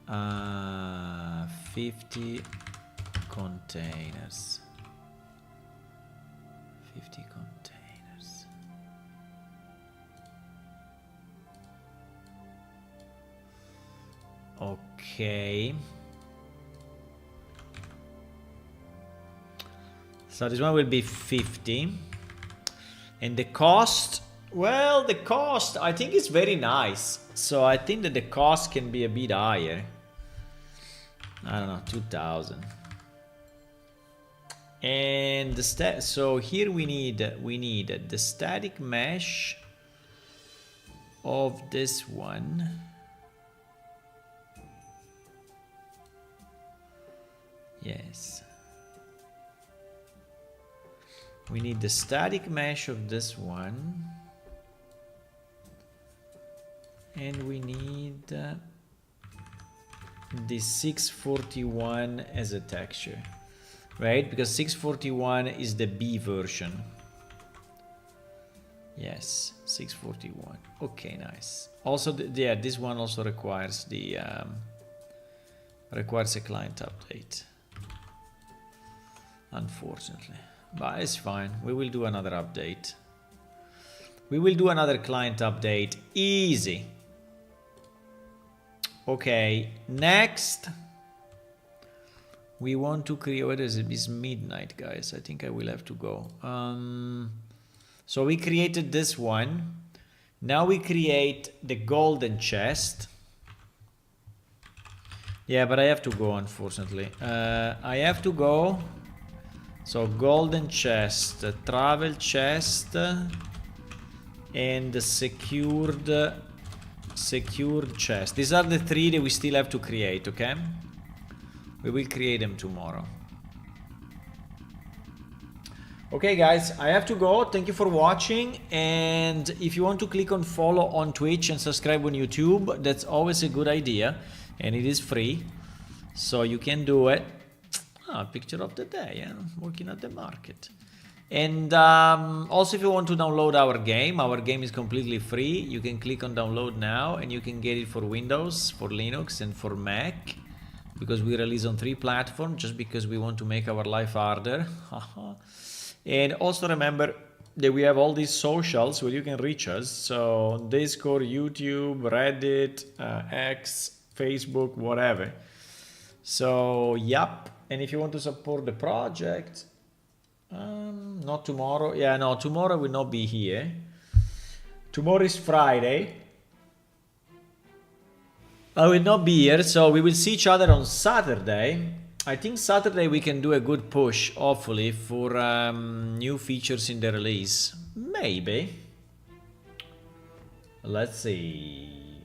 Uh, 50 containers. 50 containers. Okay. So this one will be 50. And the cost, well, the cost, I think it's very nice. So I think that the cost can be a bit higher. I don't know, 2000. And the so here we need the static mesh of this one. Yes. We need the static mesh of this one. And we need the 641 as a texture. Right? Because 641 is the B version. Yes, 641. Okay, nice. Also, yeah, this one also requires the requires a client update. Unfortunately. But it's fine. We will do another update. We will do another client update. Easy. Okay, next. We want to create... What is it? It's midnight, guys. I think I will have to go. So we created this one. Now we create the golden chest. Yeah, but I have to go, unfortunately. I have to go... So golden chest, travel chest, and the secured chest. These are the three that we still have to create, okay? We will create them tomorrow. Okay, guys, I have to go. Thank you for watching. And if you want to click on follow on Twitch and subscribe on YouTube, that's always a good idea. And it is free, so you can do it. Picture of the day, yeah? Working at the market. And also, if you want to download our game is completely free. You can click on download now and you can get it for Windows, for Linux, and for Mac, because we release on 3 platforms just because we want to make our life harder. And also remember that we have all these socials where you can reach us. So Discord, YouTube, Reddit, X, Facebook, whatever. So, yep. And if you want to support the project, not tomorrow. Yeah, no, tomorrow will not be here. Tomorrow is Friday. I will not be here, so we will see each other on Saturday. I think Saturday we can do a good push, hopefully, for new features in the release. Maybe. Let's see.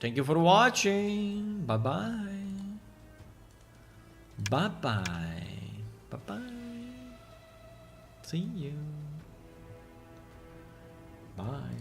Thank you for watching. Bye-bye. Bye-bye. Bye-bye. See you. Bye.